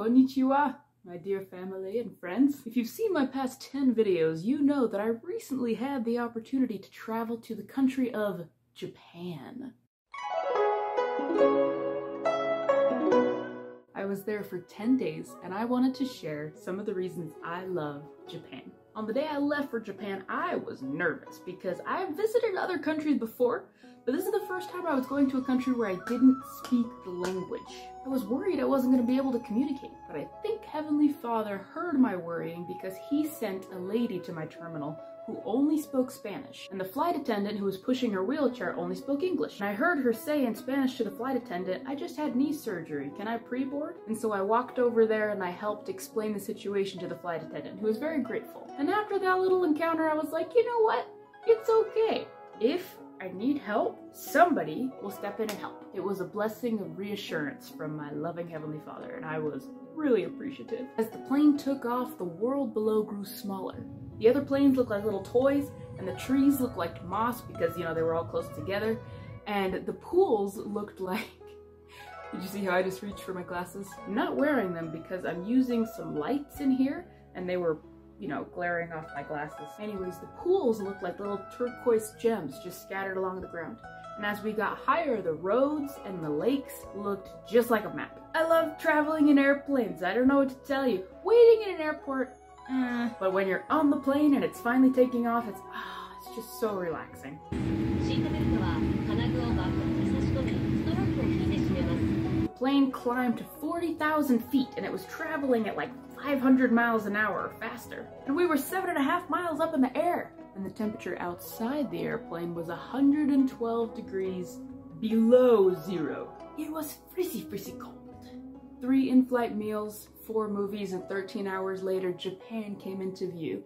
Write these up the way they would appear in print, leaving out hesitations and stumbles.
Konnichiwa, my dear family and friends. If you've seen my past 10 videos, you know that I recently had the opportunity to travel to the country of Japan. I was there for 10 days and I wanted to share some of the reasons I love Japan. On the day I left for Japan, I was nervous because I've visited other countries before, but this is the first time I was going to a country where I didn't speak the language. I was worried I wasn't going to be able to communicate, but I think Heavenly Father heard my worrying because he sent a lady to my terminal who only spoke Spanish, and the flight attendant who was pushing her wheelchair only spoke English. And I heard her say in Spanish to the flight attendant, "I just had knee surgery, can I pre-board?" And so I walked over there and I helped explain the situation to the flight attendant, who was very grateful. And after that little encounter, I was like, you know what? It's okay. If I need help, somebody will step in and help. It was a blessing of reassurance from my loving Heavenly Father, and I was really appreciative. As the plane took off, the world below grew smaller. The other planes looked like little toys, and the trees looked like moss because, you know, they were all close together, and the pools looked like... Did you see how I just reached for my glasses? I'm not wearing them because I'm using some lights in here, and they were, you know, glaring off my glasses. Anyways, the pools looked like little turquoise gems just scattered along the ground. And as we got higher, the roads and the lakes looked just like a map. I love traveling in airplanes. I don't know what to tell you. Waiting in an airport, but when you're on the plane and it's finally taking off, it's just so relaxing. The plane climbed to 40,000 feet and it was traveling at like 500 miles an hour or faster. And we were 7.5 miles up in the air. And the temperature outside the airplane was 112 degrees below zero. It was frizzy cold. 3 in-flight meals, 4 movies, and 13 hours later, Japan came into view.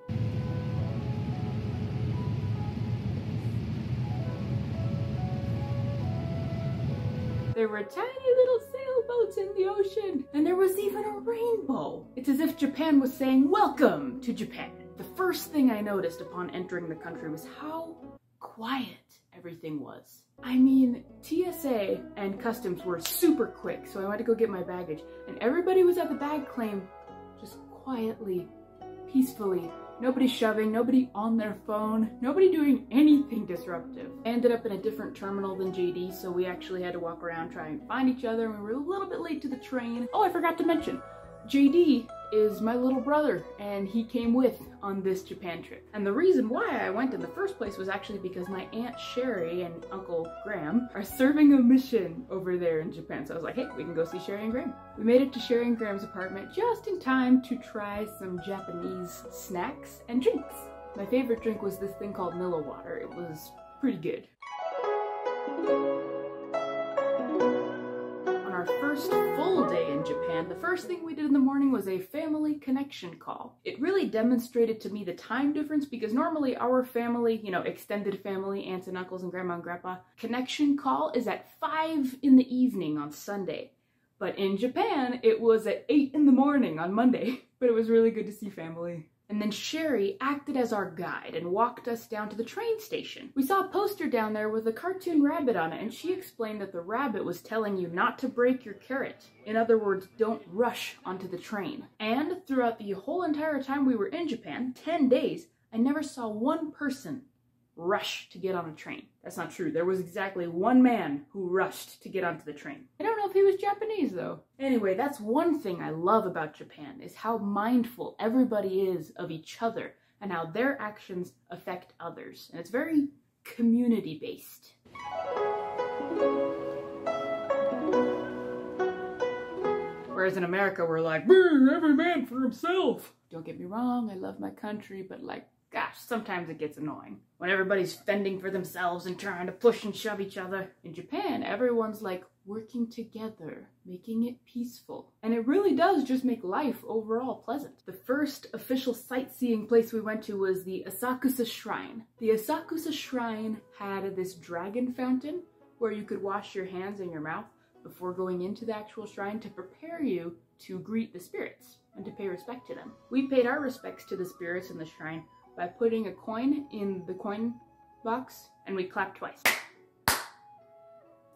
There were tiny little sailboats in the ocean, and there was even a rainbow. It's as if Japan was saying, "Welcome to Japan." The first thing I noticed upon entering the country was how quiet everything was. I mean, TSA and customs were super quick, so I went to go get my baggage, and everybody was at the bag claim just quietly, peacefully. Nobody shoving, nobody on their phone, nobody doing anything disruptive. I ended up in a different terminal than JD, so we actually had to walk around trying to find each other, and we were a little bit late to the train. Oh, I forgot to mention, JD is my little brother, and he came with on this Japan trip. And the reason why I went in the first place was actually because my Aunt Sherry and Uncle Graham are serving a mission over there in Japan. So I was like, hey, we can go see Sherry and Graham. We made it to Sherry and Graham's apartment just in time to try some Japanese snacks and drinks. My favorite drink was this thing called Milo water. It was pretty good. Our first full day in Japan, the first thing we did in the morning was a family connection call. It really demonstrated to me the time difference because normally our family, you know, extended family, aunts and uncles and grandma and grandpa, connection call is at 5 in the evening on Sunday. But in Japan, it was at 8 in the morning on Monday. But it was really good to see family. And then Sherry acted as our guide and walked us down to the train station. We saw a poster down there with a cartoon rabbit on it, and she explained that the rabbit was telling you not to break your carrot. In other words, don't rush onto the train. And throughout the whole entire time we were in Japan, 10 days, I never saw one person rush to get on a train. That's not true. There was exactly one man who rushed to get onto the train. I don't know if he was Japanese though. Anyway, that's one thing I love about Japan is how mindful everybody is of each other and how their actions affect others. And it's very community-based. Whereas in America, we're like, every man for himself. Don't get me wrong, I love my country, but like, gosh, sometimes it gets annoying when everybody's fending for themselves and trying to push and shove each other. In Japan, everyone's like working together, making it peaceful. And it really does just make life overall pleasant. The first official sightseeing place we went to was the Asakusa Shrine. The Asakusa Shrine had this dragon fountain where you could wash your hands and your mouth before going into the actual shrine to prepare you to greet the spirits and to pay respect to them. We paid our respects to the spirits in the shrine by putting a coin in the coin box, and we clap twice.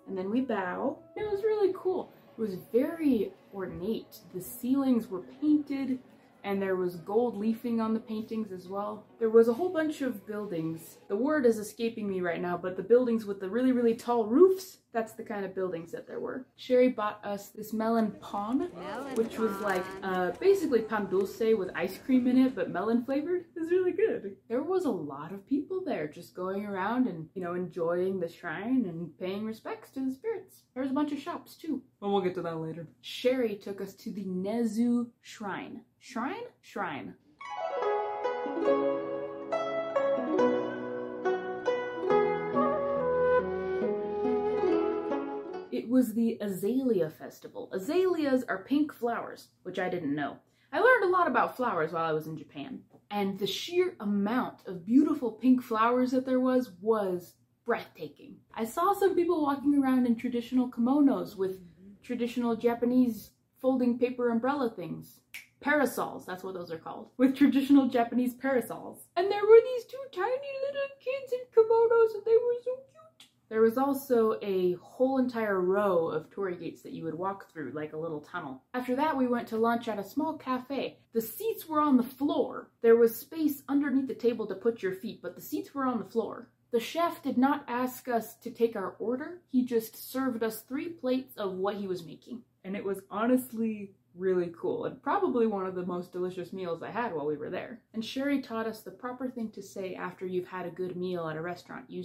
And then we bow. It was really cool. It was very ornate. The ceilings were painted, and there was gold leafing on the paintings as well. There was a whole bunch of buildings. The word is escaping me right now, but the buildings with the really, really tall roofs, that's the kind of buildings that there were. Sherry bought us this melon pan, which was like basically pan dulce with ice cream in it, but melon flavored. It was really good. There was a lot of people there just going around and, you know, enjoying the shrine and paying respects to the spirits. There was a bunch of shops too, but we'll get to that later. Sherry took us to the Nezu Shrine. Shrine. It was the Azalea Festival. Azaleas are pink flowers, which I didn't know. I learned a lot about flowers while I was in Japan, and the sheer amount of beautiful pink flowers that there was breathtaking. I saw some people walking around in traditional kimonos with traditional Japanese folding paper umbrella things. Parasols, that's what those are called. With traditional Japanese parasols. And there were these two tiny little kids in kimonos and they were so cute. There was also a whole entire row of torii gates that you would walk through, like a little tunnel. After that, we went to lunch at a small cafe. The seats were on the floor. There was space underneath the table to put your feet, but the seats were on the floor. The chef did not ask us to take our order. He just served us 3 plates of what he was making. And it was honestly really cool, and probably one of the most delicious meals I had while we were there. And Sherry taught us the proper thing to say after you've had a good meal at a restaurant. You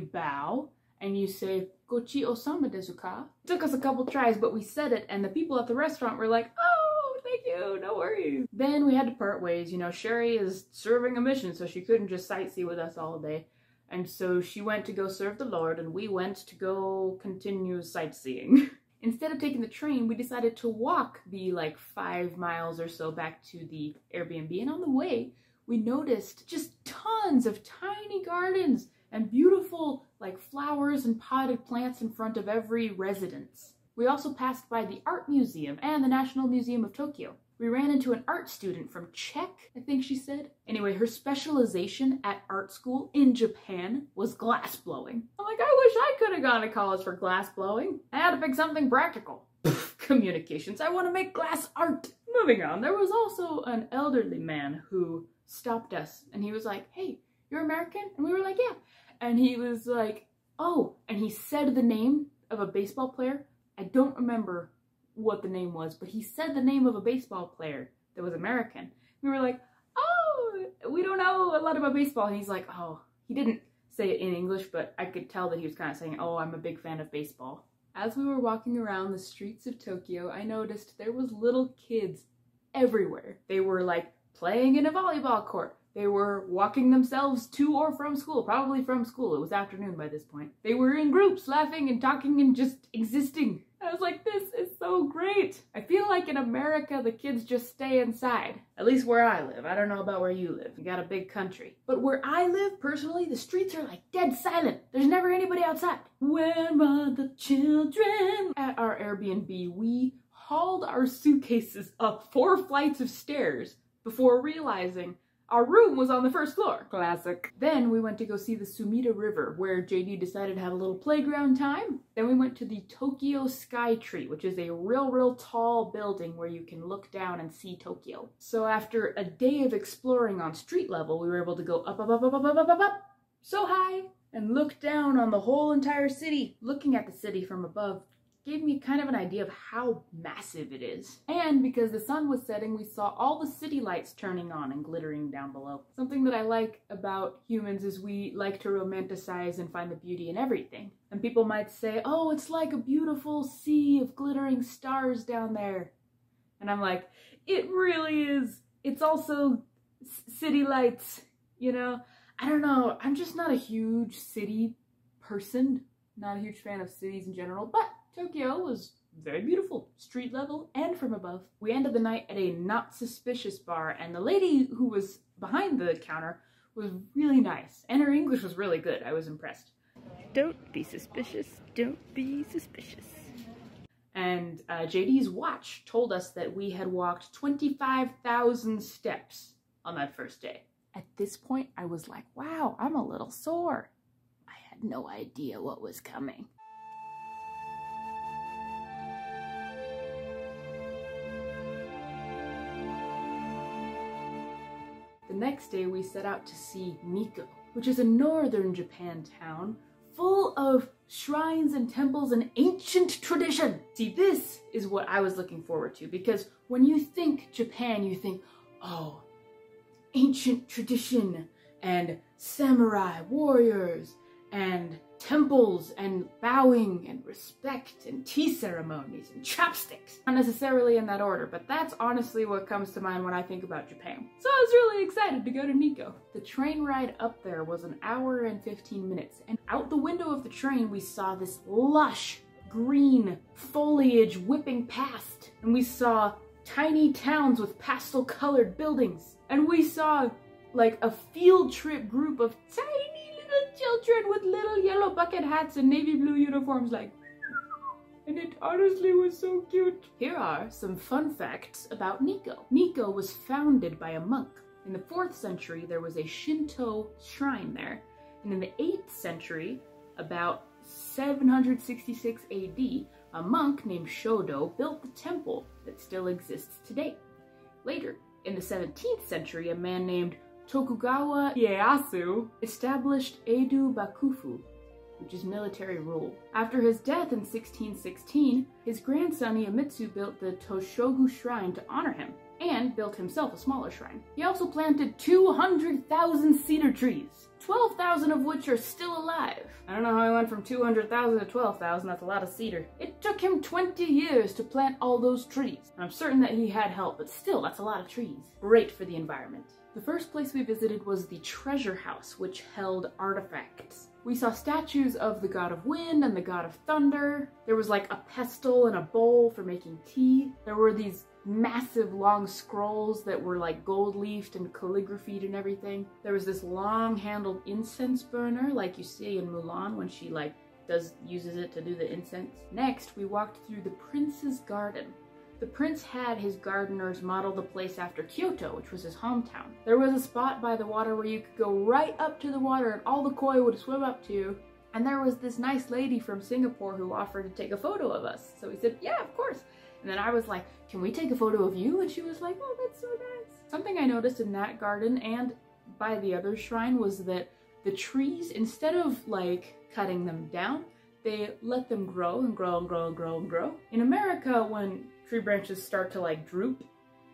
bow, and you say, "Gochi osama desu ka?" It took us a couple tries, but we said it, and the people at the restaurant were like, "Oh, thank you, no worries." Then we had to part ways. You know, Sherry is serving a mission, so she couldn't just sightsee with us all day. And so she went to go serve the Lord, and we went to go continue sightseeing. Instead of taking the train, we decided to walk the like 5 miles or so back to the Airbnb. And on the way, we noticed just tons of tiny gardens and beautiful like flowers and potted plants in front of every residence. We also passed by the Art Museum and the National Museum of Tokyo. We ran into an art student from Czech, I think she said. Anyway, her specialization at art school in Japan was glass blowing. I'm like, I wish I could have gone to college for glass blowing. I had to pick something practical. Communications, I want to make glass art. Moving on, there was also an elderly man who stopped us and he was like, "Hey, you're American?" And we were like, "Yeah." And he was like, "Oh," and he said the name of a baseball player. I don't remember what the name was, but he said the name of a baseball player that was American. We were like, "Oh, we don't know a lot about baseball." And he's like, "Oh," he didn't say it in English, but I could tell that he was kind of saying, "Oh, I'm a big fan of baseball." As we were walking around the streets of Tokyo, I noticed there was little kids everywhere. They were like playing in a volleyball court. They were walking themselves to or from school, probably from school. It was afternoon by this point. They were in groups, laughing and talking and just existing. I was like, this is so great. I feel like in America, the kids just stay inside. At least where I live. I don't know about where you live. You got a big country. But where I live, personally, the streets are like dead silent. There's never anybody outside. Where are the children? At our Airbnb, we hauled our suitcases up 4 flights of stairs before realizing our room was on the 1st floor. Classic. Then we went to go see the Sumida River, where JD decided to have a little playground time. Then we went to the Tokyo Sky Tree, which is a real tall building where you can look down and see Tokyo. So after a day of exploring on street level, we were able to go up, so high, and look down on the whole entire city. Looking at the city from above gave me kind of an idea of how massive it is. And because the sun was setting, we saw all the city lights turning on and glittering down below. Something that I like about humans is we like to romanticize and find the beauty in everything. And people might say, "Oh, it's like a beautiful sea of glittering stars down there." And I'm like, it really is. It's also city lights, you know? I don't know, I'm just not a huge city person. Not a huge fan of cities in general, but Tokyo was very beautiful, street level and from above. We ended the night at a not suspicious bar, and the lady who was behind the counter was really nice, and her English was really good. I was impressed. Don't be suspicious, don't be suspicious. And JD's watch told us that we had walked 25,000 steps on that first day. At this point, I was like, wow, I'm a little sore. I had no idea what was coming. next day we set out to see Nikko, which is a northern Japan town full of shrines and temples and ancient tradition. See, this is what I was looking forward to, because when you think Japan, you think, oh, ancient tradition and samurai warriors and temples and bowing and respect and tea ceremonies and chopsticks. Not necessarily in that order, but that's honestly what comes to mind when I think about Japan. So I was really excited to go to Nikko. The train ride up there was an hour and 15 minutes, and out the window of the train we saw this lush green foliage whipping past, and we saw tiny towns with pastel colored buildings, and we saw like a field trip group of tiny little children with little yellow bucket hats and navy blue uniforms, like, and it honestly was so cute. Here are some fun facts about Nikko. Nikko was founded by a monk. In the 4th century, there was a Shinto shrine there, and in the 8th century, about 766 AD, a monk named Shodo built the temple that still exists today. Later, in the 17th century, a man named Tokugawa Ieyasu established Edo Bakufu, which is military rule. After his death in 1616, his grandson Iemitsu built the Toshogu Shrine to honor him, and built himself a smaller shrine. He also planted 200,000 cedar trees, 12,000 of which are still alive. I don't know how he went from 200,000 to 12,000, that's a lot of cedar. It took him 20 years to plant all those trees, and I'm certain that he had help, but still, that's a lot of trees. Great for the environment. The first place we visited was the treasure house, which held artifacts. We saw statues of the god of wind and the god of thunder. There was like a pestle and a bowl for making tea. There were these massive long scrolls that were like gold leafed and calligraphied and everything. There was this long handled incense burner like you see in Mulan when she like uses it to do the incense. Next, we walked through the prince's garden. The prince had his gardeners model the place after Kyoto, which was his hometown. There was a spot by the water where you could go right up to the water and all the koi would swim up to you. And there was this nice lady from Singapore who offered to take a photo of us. So we said, yeah, of course. And then I was like, can we take a photo of you? And she was like, oh, that's so nice. Something I noticed in that garden and by the other shrine was that the trees, instead of like cutting them down, they let them grow and grow and grow and grow and grow. In America, when tree branches start to like droop,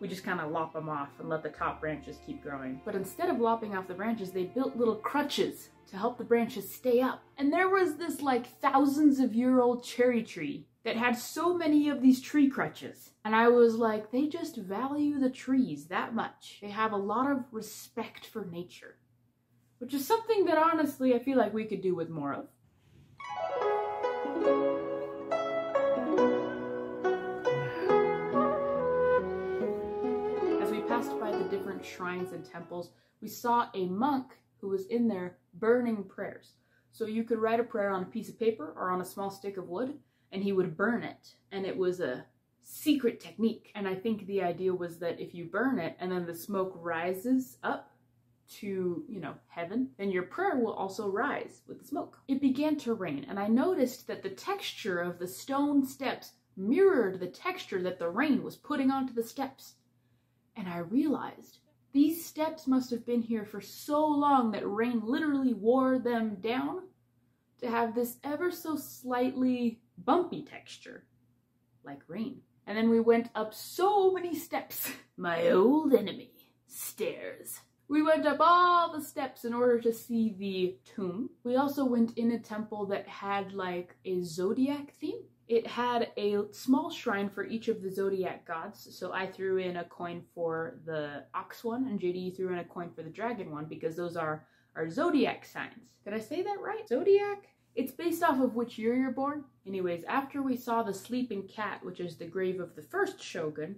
we just kind of lop them off and let the top branches keep growing. But instead of lopping off the branches, they built little crutches to help the branches stay up. And there was this like thousands of year old cherry tree that had so many of these tree crutches. And I was like, they just value the trees that much. They have a lot of respect for nature, which is something that honestly I feel like we could do with more of. As we passed by the different shrines and temples, we saw a monk who was in there burning prayers. So you could write a prayer on a piece of paper or on a small stick of wood, and he would burn it. And it was a secret technique. And I think the idea was that if you burn it and then the smoke rises up to, heaven, then your prayer will also rise with the smoke. It began to rain, and I noticed that the texture of the stone steps mirrored the texture that the rain was putting onto the steps. And I realized these steps must have been here for so long that rain literally wore them down to have this ever so slightly bumpy texture, like rain. And then we went up so many steps. My old enemy, stairs. We went up all the steps in order to see the tomb. We also went in a temple that had like a zodiac theme. It had a small shrine for each of the zodiac gods. So I threw in a coin for the ox one, and JD threw in a coin for the dragon one, because those are our zodiac signs. Did I say that right? Zodiac? It's based off of which year you're born. Anyways, after we saw the sleeping cat, which is the grave of the first shogun,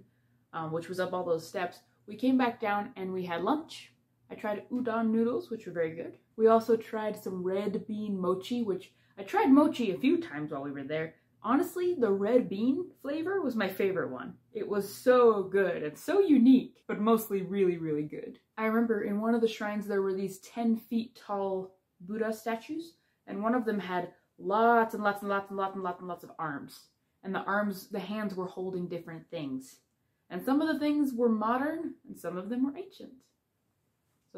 which was up all those steps, we came back down and we had lunch. I tried udon noodles, which were very good. We also tried some red bean mochi, which I tried mochi a few times while we were there. Honestly, the red bean flavor was my favorite one. It was so good and so unique, but mostly really, really good. I remember in one of the shrines there were these 10 feet tall Buddha statues, and one of them had lots and lots and lots and lots and lots and lots of arms. And the hands were holding different things. And some of the things were modern and some of them were ancient.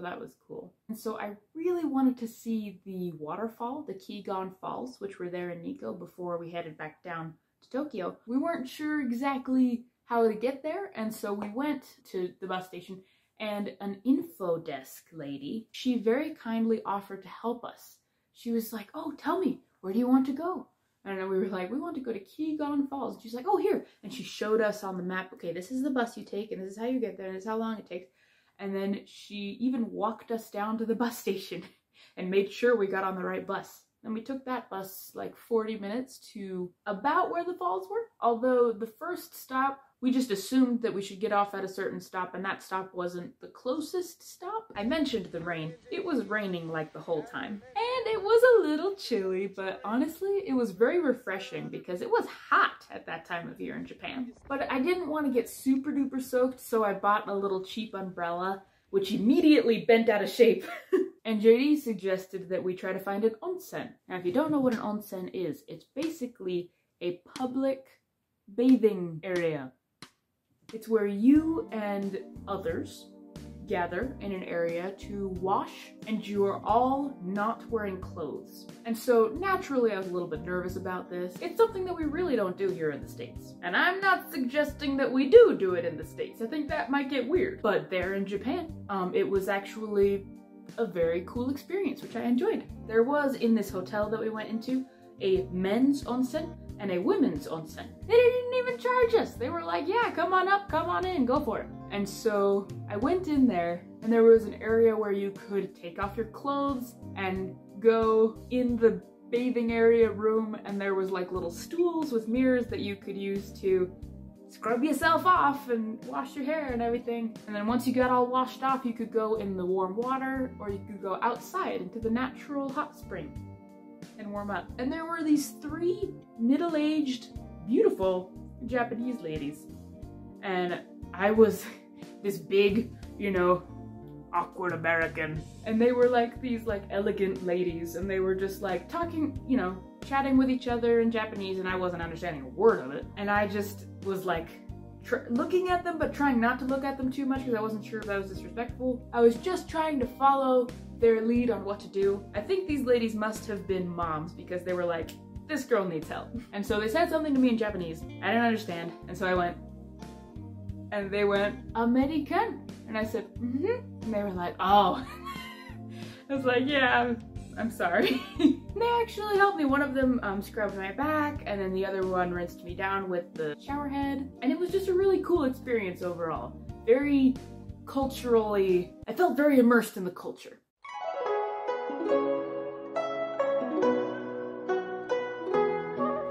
So that was cool. And so I really wanted to see the waterfall, the Kigon Falls, which were there in Nikko before we headed back down to Tokyo. We weren't sure exactly how to get there, and so we went to the bus station, and an info desk lady, she very kindly offered to help us. She was like, oh, tell me, where do you want to go? And we were like, we want to go to Kigon Falls. And she's like, oh, here. And she showed us on the map, okay, this is the bus you take, and this is how you get there, and this is how long it takes. And then she even walked us down to the bus station and made sure we got on the right bus. And we took that bus like 40 minutes to about where the falls were. Although the first stop, we just assumed that we should get off at a certain stop, and that stop wasn't the closest stop. I mentioned the rain. It was raining like the whole time. And it was a little chilly, but honestly, it was very refreshing because it was hot at that time of year in Japan. But I didn't want to get super duper soaked, so I bought a little cheap umbrella, which immediately bent out of shape. And JD suggested that we try to find an onsen. Now, if you don't know what an onsen is, it's basically a public bathing area. It's where you and others gather in an area to wash, and you are all not wearing clothes. And so naturally I was a little bit nervous about this. It's something that we really don't do here in the States. And I'm not suggesting that we do it in the States. I think that might get weird. But there in Japan, it was actually a very cool experience, which I enjoyed. There was, in this hotel that we went into, a men's onsen and a women's onsen. They didn't even charge us. They were like, yeah, come on up, come on in, go for it. And so I went in there, and there was an area where you could take off your clothes and go in the bathing area room, and there was like little stools with mirrors that you could use to scrub yourself off and wash your hair and everything. And then once you got all washed off, you could go in the warm water, or you could go outside into the natural hot spring and warm up. And there were these 3 middle-aged, beautiful Japanese ladies. And I was this big, you know, awkward American. And they were like these like elegant ladies, and they were just like talking, you know, chatting with each other in Japanese, and I wasn't understanding a word of it. And I just was like looking at them, but trying not to look at them too much because I wasn't sure if that was disrespectful. I was just trying to follow their lead on what to do. I think these ladies must have been moms because they were like, this girl needs help. And so they said something to me in Japanese. I didn't understand. And so I went, and they went, American? And I said, mm-hmm. And they were like, oh. I was like, yeah, I'm sorry. They actually helped me. One of them scrubbed my back, and then the other one rinsed me down with the shower head. And it was just a really cool experience overall. Very culturally, I felt very immersed in the culture.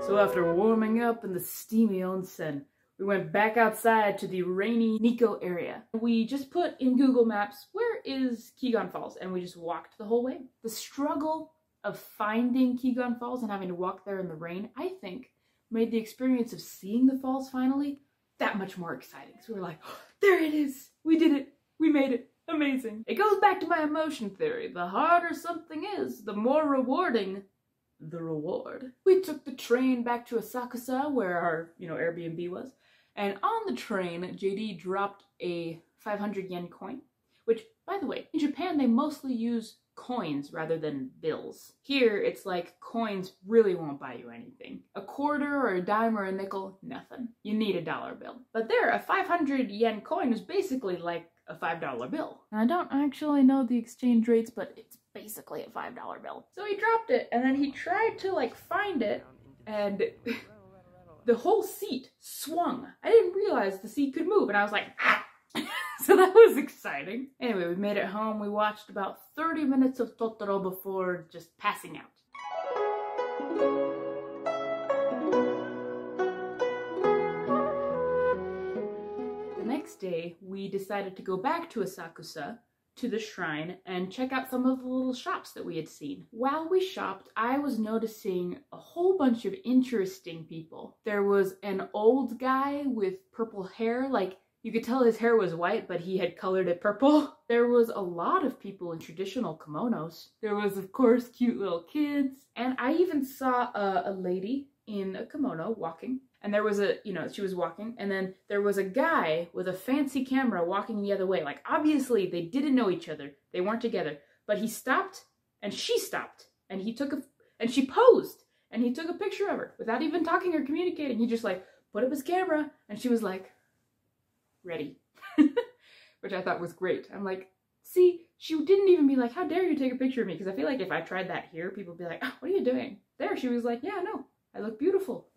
So after warming up in the steamy onsen, we went back outside to the rainy Nikko area. We just put in Google Maps, where is Kigon Falls? And we just walked the whole way. The struggle of finding Kigon Falls and having to walk there in the rain, I think, made the experience of seeing the falls finally that much more exciting. So we were like, oh, there it is! We did it! We made it! Amazing! It goes back to my emotion theory. The harder something is, the more rewarding the reward. We took the train back to Asakusa, where our, Airbnb was. And on the train, JD dropped a 500 yen coin, which, by the way, in Japan they mostly use coins rather than bills. Here, it's like coins really won't buy you anything. A quarter or a dime or a nickel, nothing. You need a dollar bill. But there, a 500 yen coin is basically like a $5 bill. And I don't actually know the exchange rates, but it's basically a $5 bill. So he dropped it, and then he tried to find it, and the whole seat swung. I didn't realize the seat could move, and I was like, ah! So that was exciting. Anyway, we made it home. We watched about 30 minutes of Totoro before just passing out. The next day, we decided to go back to Asakusa, to the shrine, and check out some of the little shops that we had seen. While we shopped, I was noticing a whole bunch of interesting people. There was an old guy with purple hair, like you could tell his hair was white, but he had colored it purple. There was a lot of people in traditional kimonos. There was, of course, cute little kids. And I even saw a lady in a kimono walking. And there was she was walking, and then there was a guy with a fancy camera walking the other way. Like, obviously, they didn't know each other. They weren't together. But he stopped, and she stopped, and and she posed, and he took a picture of her without even talking or communicating. He just, like, put up his camera, and she was like, ready. Which I thought was great. I'm like, see, she didn't even be like, how dare you take a picture of me? Because I feel like if I tried that here, people would be like, oh, what are you doing? There, she was like, yeah, no, I look beautiful.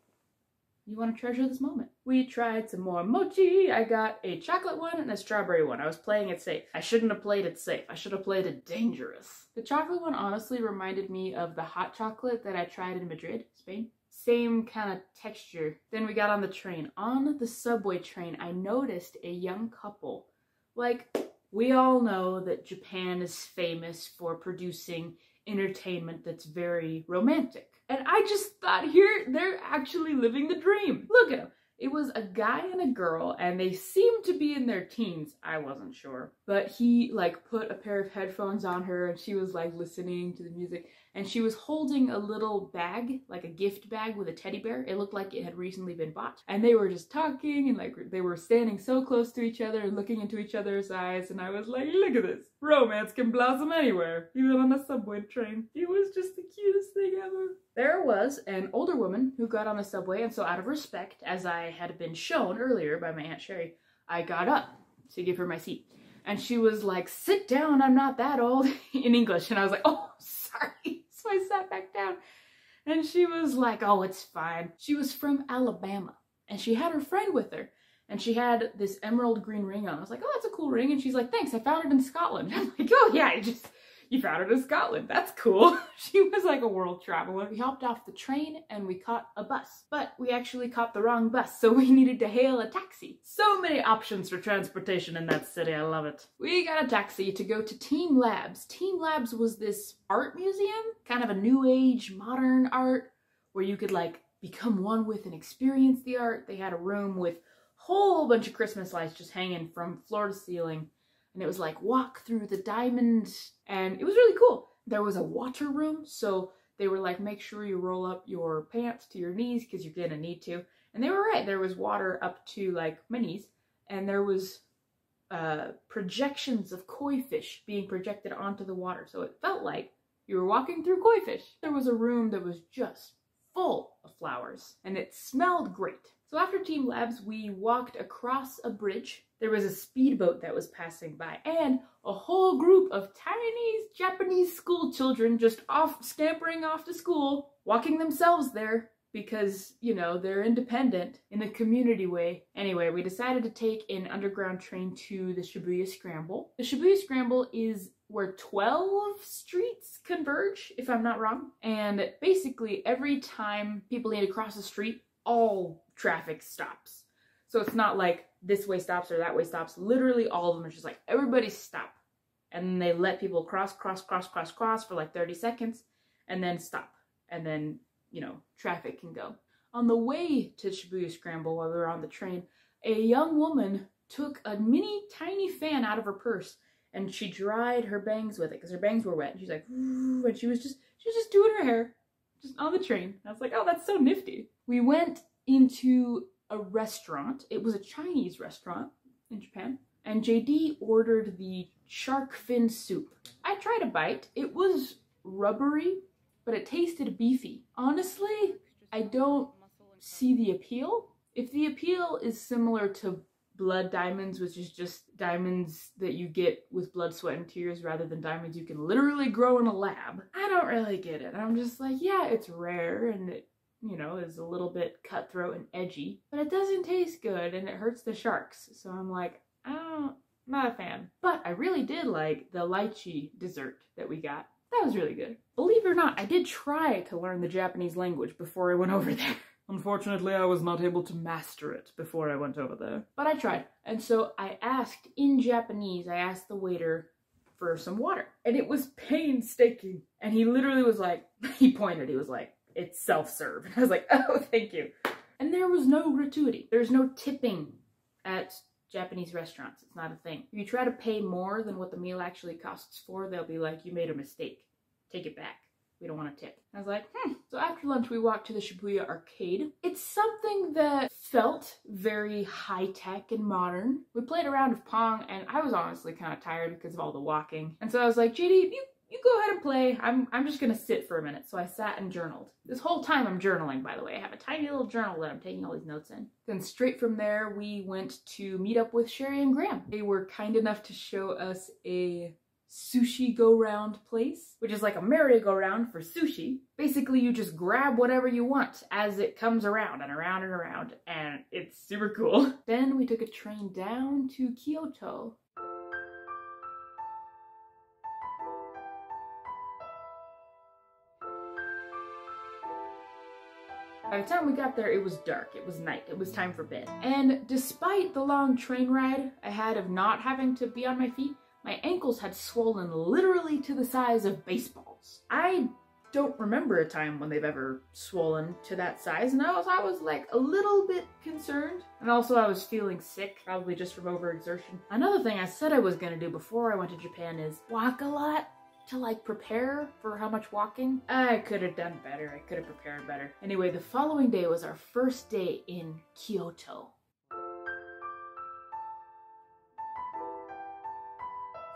You want to treasure this moment. We tried some more mochi. I got a chocolate one and a strawberry one. I was playing it safe. I shouldn't have played it safe. I should have played it dangerous. The chocolate one honestly reminded me of the hot chocolate that I tried in Madrid, Spain. Same kind of texture. Then we got on the train. On the subway train, I noticed a young couple. Like, we all know that Japan is famous for producing entertainment that's very romantic. And I just thought, here, they're actually living the dream. Look at them. It was a guy and a girl, and they seemed to be in their teens. I wasn't sure. But he, like, put a pair of headphones on her, and she was, like, listening to the music. And she was holding a little bag, like a gift bag with a teddy bear. It looked like it had recently been bought. And they were just talking, and, like, they were standing so close to each other and looking into each other's eyes. And I was like, look at this. Romance can blossom anywhere, even on a subway train. It was just the cutest thing ever. There was an older woman who got on the subway, and so out of respect, as I had been shown earlier by my Aunt Sherry, I got up to give her my seat. And she was like, sit down, I'm not that old, in English. And I was like, oh, sorry. So I sat back down. And she was like, oh, it's fine. She was from Alabama, and she had her friend with her. And she had this emerald green ring on. I was like, oh, that's a cool ring. And she's like, thanks, I found it in Scotland. I'm like, oh yeah, you found it in Scotland. That's cool. She was like a world traveler. We hopped off the train and we caught a bus, but we actually caught the wrong bus, so we needed to hail a taxi. So many options for transportation in that city. I love it. We got a taxi to go to Team Labs. Team Labs was this art museum, kind of a new age modern art where you could like become one with and experience the art. They had a room with a whole bunch of Christmas lights just hanging from floor to ceiling. And it was like walk through the diamond, and it was really cool. There was a water room, so they were like, make sure you roll up your pants to your knees because you're gonna need to. And they were right, there was water up to like my knees, and there was projections of koi fish being projected onto the water. So it felt like you were walking through koi fish. There was a room that was just full of flowers, and it smelled great. So after Team Labs, we walked across a bridge. There was a speedboat that was passing by, and a whole group of tiny Japanese school children just scampering off to school, walking themselves there because, you know, they're independent in a community way. Anyway, we decided to take an underground train to the Shibuya Scramble. The Shibuya Scramble is where 12 streets converge, if I'm not wrong. And basically, every time people need to cross a street, all traffic stops. So it's not like this way stops or that way stops. Literally all of them are just like, everybody stop. And then they let people cross for like 30 seconds and then stop. And then, you know, traffic can go. On the way to Shibuya Scramble while we were on the train, a young woman took a mini tiny fan out of her purse and she dried her bangs with it because her bangs were wet. And she's like, ooh, and she was just doing her hair just on the train. I was like, oh, that's so nifty. We went into a restaurant. It was a Chinese restaurant in Japan. And JD ordered the shark fin soup. I tried a bite. It was rubbery, but it tasted beefy. Honestly, I don't see the appeal. If the appeal is similar to blood diamonds, which is just diamonds that you get with blood, sweat, and tears rather than diamonds you can literally grow in a lab, I don't really get it. I'm just like, yeah, it's rare and it, you know, is a little bit cutthroat and edgy, but it doesn't taste good and it hurts the sharks. So I'm like, not a fan. But I really did like the lychee dessert that we got. That was really good. Believe it or not, I did try to learn the Japanese language before I went over there. Unfortunately, I was not able to master it before I went over there. But I tried. And so I asked in Japanese, I asked the waiter for some water. And it was painstaking. And he literally was like, he pointed, he was like, it's self-serve. And I was like, oh, thank you. And there was no gratuity. There's no tipping at Japanese restaurants. It's not a thing. If you try to pay more than what the meal actually costs for, they'll be like, you made a mistake. Take it back. We don't want to tip. I was like, So after lunch, we walked to the Shibuya arcade. It's something that felt very high-tech and modern. We played a round of Pong, and I was honestly kind of tired because of all the walking. And so I was like, JD, you go ahead and play. I'm just gonna sit for a minute. So I sat and journaled. This whole time I'm journaling, by the way. I have a tiny little journal that I'm taking all these notes in. Then straight from there, we went to meet up with Sherry and Graham. They were kind enough to show us a sushi go-round place, which is like a merry-go-round for sushi. Basically, you just grab whatever you want as it comes around and around and around, and it's super cool. Then we took a train down to Kyoto. By the time we got there, it was dark, it was night, it was time for bed. And despite the long train ride I had of not having to be on my feet, my ankles had swollen literally to the size of baseballs. I don't remember a time when they've ever swollen to that size, and I was like a little bit concerned. And also I was feeling sick, probably just from overexertion. Another thing I said I was gonna do before I went to Japan is walk a lot to like prepare for how much walking. I could have done better, I could have prepared better. Anyway, the following day was our first day in Kyoto.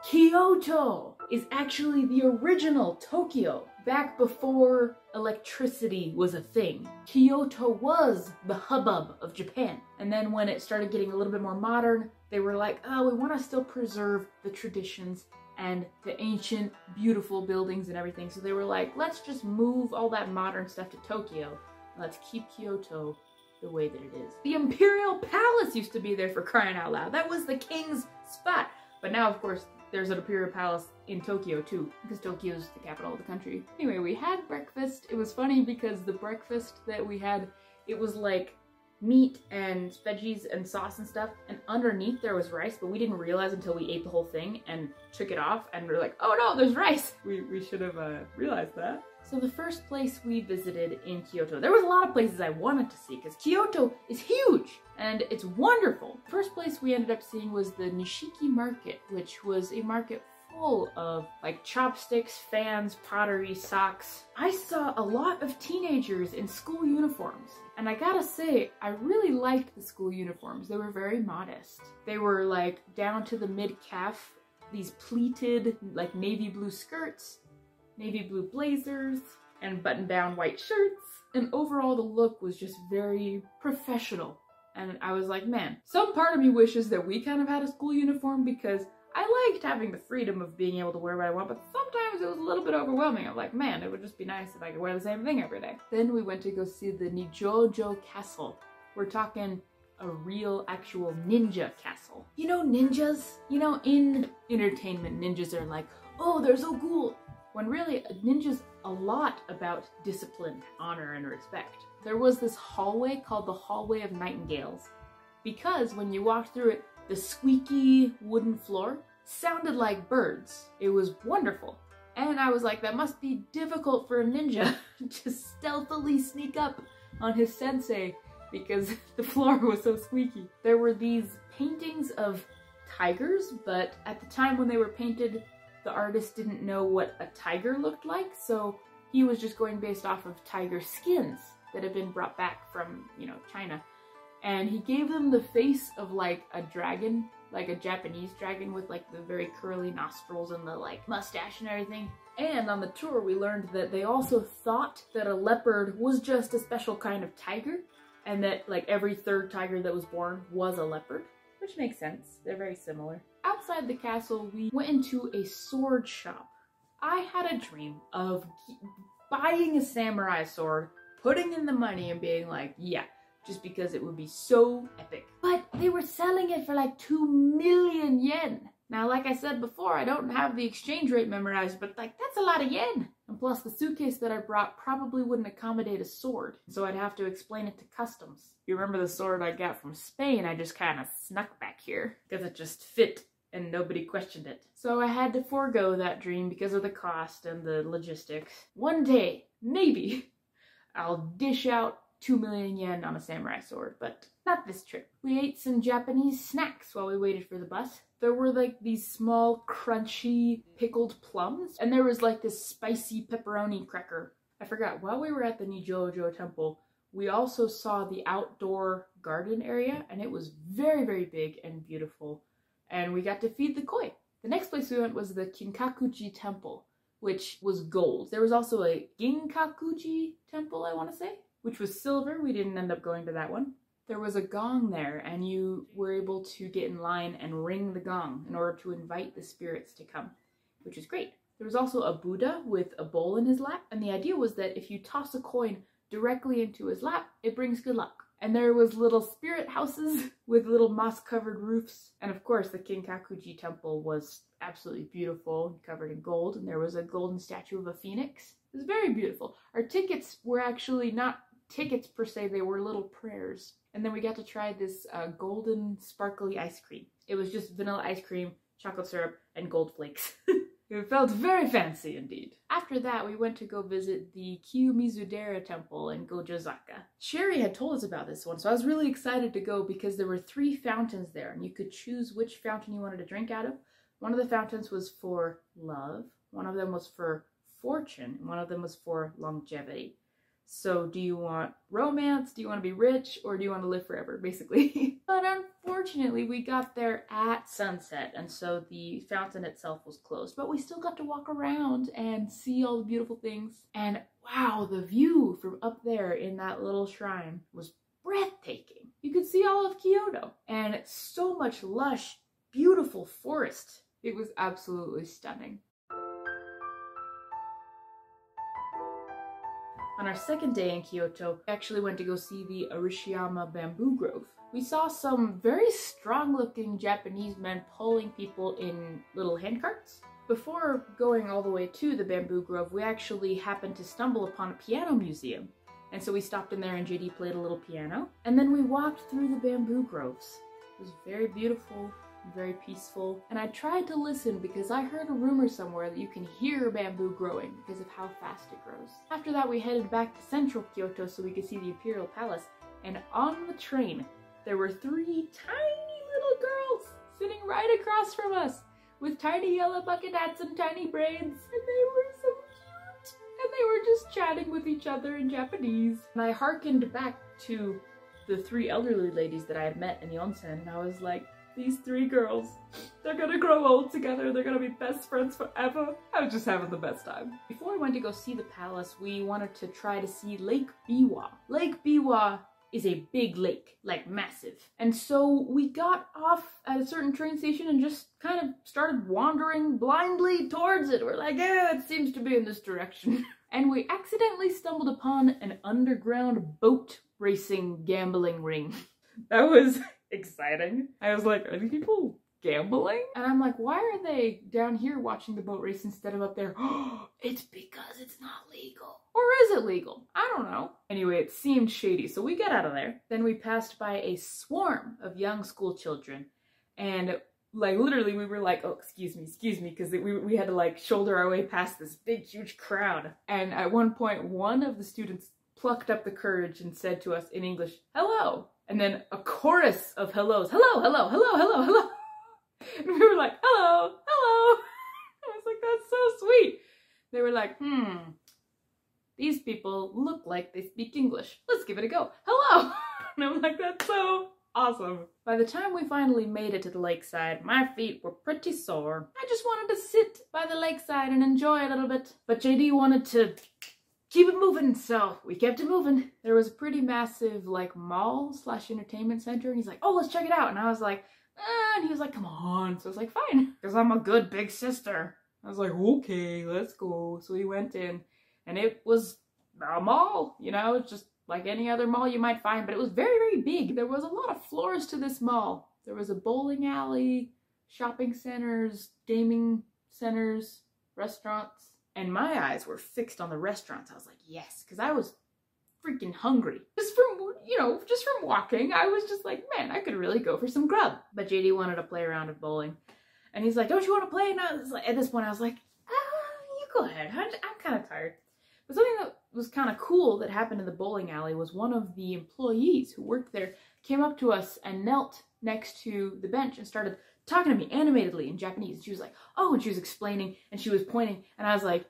Kyoto is actually the original Tokyo. Back before electricity was a thing, Kyoto was the hubbub of Japan. And then when it started getting a little bit more modern, they were like, oh, we want to still preserve the traditions and the ancient, beautiful buildings and everything. So they were like, let's just move all that modern stuff to Tokyo. Let's keep Kyoto the way that it is. The Imperial Palace used to be there, for crying out loud. That was the king's spot. But now, of course, there's an Imperial Palace in Tokyo too, because Tokyo's the capital of the country. Anyway, we had breakfast. It was funny because the breakfast that we had, it was like meat and veggies and sauce and stuff, and underneath there was rice, but we didn't realize until we ate the whole thing and took it off, and we were like, oh no, there's rice! We should have realized that. So the first place we visited in Kyoto, there was a lot of places I wanted to see because Kyoto is huge and it's wonderful. The first place we ended up seeing was the Nishiki Market, which was a market full of like chopsticks, fans, pottery, socks. I saw a lot of teenagers in school uniforms. And I gotta say, I really liked the school uniforms. They were very modest. They were like down to the mid-calf, these pleated like navy blue skirts, navy blue blazers, and button-down white shirts. And overall the look was just very professional. And I was like, man, some part of me wishes that we kind of had a school uniform because I liked having the freedom of being able to wear what I want, but sometimes it was a little bit overwhelming. I'm like, man, it would just be nice if I could wear the same thing every day. Then we went to go see the Nijojo Castle. We're talking a real, actual ninja castle. You know ninjas? You know, in entertainment, ninjas are like, oh, they're so cool. When really, a ninja's a lot about discipline, honor, and respect. There was this hallway called the Hallway of Nightingales, because when you walked through it, the squeaky wooden floor sounded like birds. It was wonderful. And I was like, that must be difficult for a ninja to stealthily sneak up on his sensei because the floor was so squeaky. There were these paintings of tigers, but at the time when they were painted, the artist didn't know what a tiger looked like, so he was just going based off of tiger skins that had been brought back from, you know, China. And he gave them the face of like a dragon, like a Japanese dragon with like the very curly nostrils and the like mustache and everything. And on the tour we learned that they also thought that a leopard was just a special kind of tiger, and that like every third tiger that was born was a leopard, which makes sense. They're very similar. Outside the castle, we went into a sword shop. I had a dream of buying a samurai sword, putting in the money and being like, yeah, just because it would be so epic. But they were selling it for like 2 million yen. Now, like I said before, I don't have the exchange rate memorized, but like, that's a lot of yen. And plus the suitcase that I brought probably wouldn't accommodate a sword, so I'd have to explain it to customs. You remember the sword I got from Spain? I just kind of snuck back here because it just fit and nobody questioned it. So I had to forego that dream because of the cost and the logistics. One day, maybe, I'll dish out 2 million yen on a samurai sword, but not this trip. We ate some Japanese snacks while we waited for the bus. There were like these small, crunchy, pickled plums, and there was like this spicy pepperoni cracker. I forgot, while we were at the Nijojo temple, we also saw the outdoor garden area, and it was very, very big and beautiful, and we got to feed the koi. The next place we went was the Kinkakuji temple, which was gold. There was also a Ginkakuji temple, I want to say, which was silver. We didn't end up going to that one. There was a gong there, and you were able to get in line and ring the gong in order to invite the spirits to come, which is great. There was also a Buddha with a bowl in his lap, and the idea was that if you toss a coin directly into his lap, it brings good luck. And there was little spirit houses with little moss-covered roofs. And of course, the Kinkakuji temple was absolutely beautiful and covered in gold, and there was a golden statue of a phoenix. It was very beautiful. Our tickets were actually not tickets per se, they were little prayers. And then we got to try this golden sparkly ice cream. It was just vanilla ice cream, chocolate syrup, and gold flakes. It felt very fancy indeed. After that, we went to go visit the Kiyomizudera temple in Gojozaka. Sherry had told us about this one, so I was really excited to go because there were 3 fountains there, and you could choose which fountain you wanted to drink out of. One of the fountains was for love, one of them was for fortune, and one of them was for longevity. So do you want romance, do you want to be rich, or do you want to live forever, basically? But unfortunately, we got there at sunset, and so the fountain itself was closed. But we still got to walk around and see all the beautiful things. And wow, the view from up there in that little shrine was breathtaking. You could see all of Kyoto, and so much lush, beautiful forest. It was absolutely stunning. On our second day in Kyoto, we actually went to go see the Arashiyama bamboo grove. We saw some very strong-looking Japanese men pulling people in little handcarts. Before going all the way to the bamboo grove, we actually happened to stumble upon a piano museum. And so we stopped in there and JD played a little piano. And then we walked through the bamboo groves. It was very beautiful. Very peaceful, and I tried to listen because I heard a rumor somewhere that you can hear bamboo growing because of how fast it grows. After that, we headed back to central Kyoto so we could see the Imperial Palace, and on the train there were 3 tiny little girls sitting right across from us with tiny yellow bucket hats and tiny braids, and they were so cute, and they were just chatting with each other in Japanese. And I hearkened back to the 3 elderly ladies that I had met in the onsen, and I was like, these 3 girls, they're gonna grow old together, they're gonna be best friends forever. I was just having the best time. Before we went to go see the palace, we wanted to try to see Lake Biwa. Lake Biwa is a big lake, like massive. And so we got off at a certain train station and just kind of started wandering blindly towards it. We're like, yeah, it seems to be in this direction. And we accidentally stumbled upon an underground boat racing gambling ring. That was exciting. I was like, are these people gambling? And I'm like, why are they down here watching the boat race instead of up there? It's because it's not legal. Or is it legal? I don't know. Anyway, it seemed shady, so we got out of there. Then we passed by a swarm of young school children, and like literally we were like, oh, excuse me, because we had to like shoulder our way past this big, huge crowd. And at one point, one of the students plucked up the courage and said to us in English, hello. And then a chorus of hellos. Hello, hello, hello, hello, hello. And we were like, hello, hello. I was like, that's so sweet. They were like, these people look like they speak English. Let's give it a go. Hello. And I'm like, that's so awesome. By the time we finally made it to the lakeside, my feet were pretty sore. I just wanted to sit by the lakeside and enjoy a little bit. But JD wanted to keep it moving, so we kept it moving. There was a pretty massive like mall / entertainment center, and he's like, oh, let's check it out. And I was like, and he was like, come on. So I was like, fine, because I'm a good big sister. I was like, okay, let's go. So we went in, and it was a mall, you know, it's just like any other mall you might find, but it was very, very big. There was a lot of floors to this mall. There was a bowling alley, shopping centers, gaming centers, restaurants. And my eyes were fixed on the restaurants. I was like, yes, because I was freaking hungry. Just from walking, I was just like, man, I could really go for some grub. But JD wanted to play a round of bowling. And he's like, don't you want to play? And I was like, at this point, I was like, you go ahead. I'm kind of tired. But something that was kind of cool that happened in the bowling alley was one of the employees who worked there came up to us and knelt next to the bench and started talking to me animatedly in Japanese. And she was like, oh, and she was explaining and she was pointing and I was like,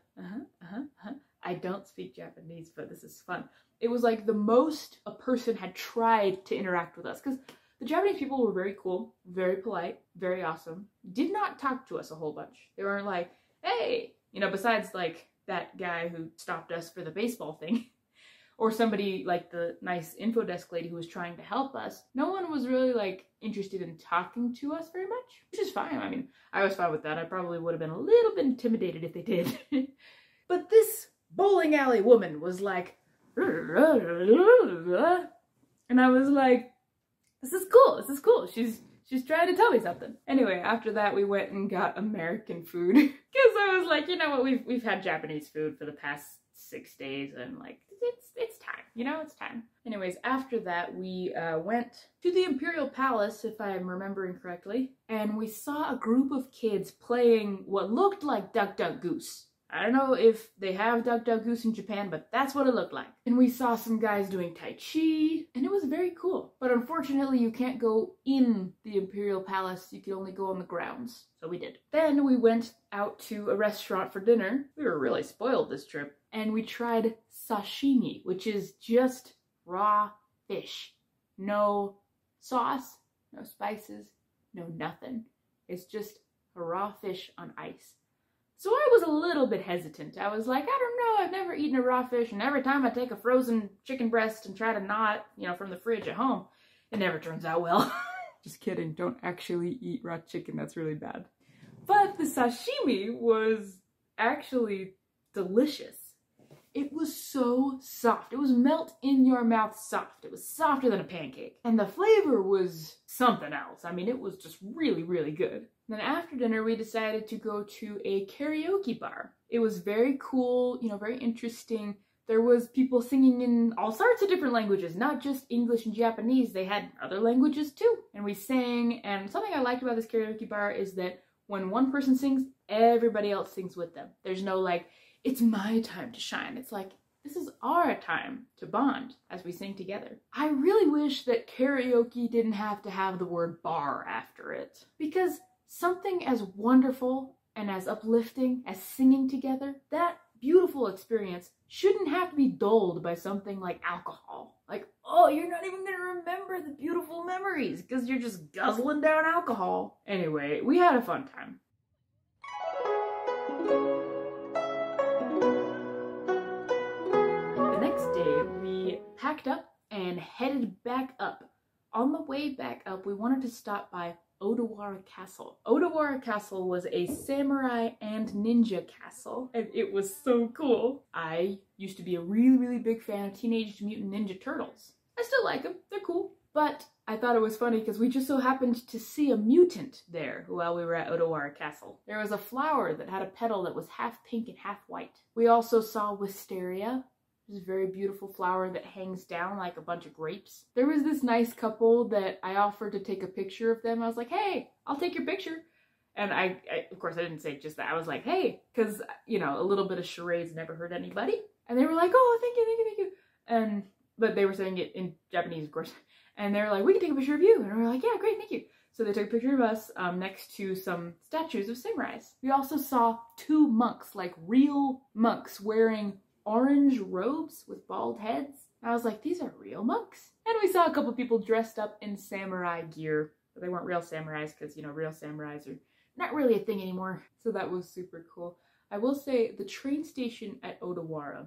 I don't speak Japanese, but this is fun. It was like the most a person had tried to interact with us, because the Japanese people were very cool, very polite, very awesome, did not talk to us a whole bunch. They weren't like, hey, you know, besides like that guy who stopped us for the baseball thing, or somebody like the nice info desk lady who was trying to help us. No one was really like interested in talking to us very much, which is fine. I mean, I was fine with that. I probably would have been a little bit intimidated if they did. But this bowling alley woman was like, and I was like, this is cool, this is cool. She's trying to tell me something. Anyway, after that we went and got American food because I was like, you know what, we've had Japanese food for the past 6 days and like it's time, you know, it's time. Anyways, after that we went to the Imperial Palace, if I'm remembering correctly, and we saw a group of kids playing what looked like Duck Duck Goose. I don't know if they have Duck Duck Goose in Japan, but that's what it looked like. And we saw some guys doing Tai Chi, and it was very cool. But unfortunately, you can't go in the Imperial Palace, you can only go on the grounds. So we did. Then we went out to a restaurant for dinner. We were really spoiled this trip. And we tried sashimi, which is just raw fish. No sauce, no spices, no nothing. It's just a raw fish on ice. So I was a little bit hesitant. I was like, I don't know, I've never eaten a raw fish, and every time I take a frozen chicken breast and try to gnaw it, you know, from the fridge at home, it never turns out well. Just kidding, don't actually eat raw chicken, that's really bad. But the sashimi was actually delicious. It was so soft. It was melt in your mouth soft. It was softer than a pancake. And the flavor was something else. I mean, it was just really, really good. Then after dinner, we decided to go to a karaoke bar. It was very cool, you know, very interesting. There was people singing in all sorts of different languages, not just English and Japanese. They had other languages too. And we sang, and something I liked about this karaoke bar is that when one person sings, everybody else sings with them. There's no like, it's my time to shine. It's like, this is our time to bond as we sing together. I really wish that karaoke didn't have to have the word bar after it, because something as wonderful and as uplifting as singing together, that beautiful experience shouldn't have to be dulled by something like alcohol. Like, oh, you're not even gonna remember the beautiful memories because you're just guzzling down alcohol. Anyway, we had a fun time. The next day, we packed up and headed back up. On the way back up, we wanted to stop by Odawara Castle. Odawara Castle was a samurai and ninja castle, and it was so cool. I used to be a really, really big fan of Teenage Mutant Ninja Turtles. I still like them, they're cool. But I thought it was funny because we just so happened to see a mutant there while we were at Odawara Castle. There was a flower that had a petal that was half pink and half white. We also saw wisteria. This very beautiful flower that hangs down like a bunch of grapes. There was this nice couple that I offered to take a picture of them. I was like, hey, I'll take your picture. And I of course, I didn't say just that. I was like, hey, because, you know, a little bit of charades never hurt anybody. And they were like, oh, thank you, thank you, thank you. But they were saying it in Japanese, of course. And they were like, we can take a picture of you. And we were like, yeah, great, thank you. So they took a picture of us next to some statues of samurais. We also saw 2 monks, like real monks, wearing orange robes with bald heads. I was like, these are real monks. And we saw a couple people dressed up in samurai gear, but they weren't real samurais because, you know, real samurais are not really a thing anymore. So that was super cool. I will say the train station at Odawara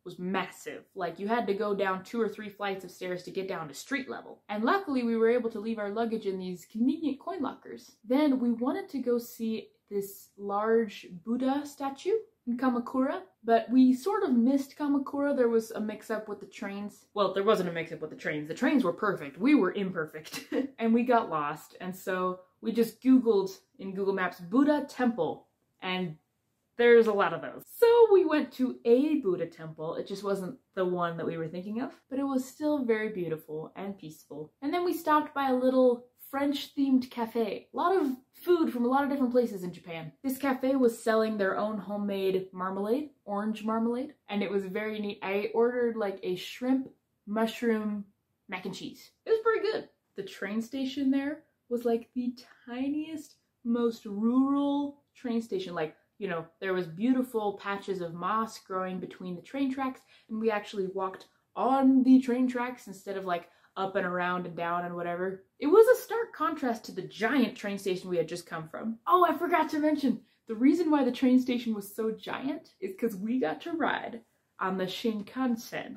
was massive. Like, you had to go down 2 or 3 flights of stairs to get down to street level. And luckily we were able to leave our luggage in these convenient coin lockers. Then we wanted to go see this large Buddha statue in Kamakura, but we sort of missed Kamakura. There was a mix-up with the trains. Well, there wasn't a mix-up with the trains. The trains were perfect. We were imperfect. And we got lost. And so we just Googled in Google Maps Buddha Temple, and there's a lot of those. So we went to a Buddha temple. It just wasn't the one that we were thinking of, but it was still very beautiful and peaceful. And then we stopped by a little French-themed cafe. A lot of food from from a lot of different places in Japan. This cafe was selling their own homemade marmalade, orange marmalade, and it was very neat. I ordered like a shrimp, mushroom, mac and cheese. It was pretty good. The train station there was like the tiniest, most rural train station. Like, you know, there was beautiful patches of moss growing between the train tracks, and we actually walked on the train tracks instead of like up and around and down and whatever. It was a stark contrast to the giant train station we had just come from. Oh, I forgot to mention, the reason why the train station was so giant is because we got to ride on the Shinkansen.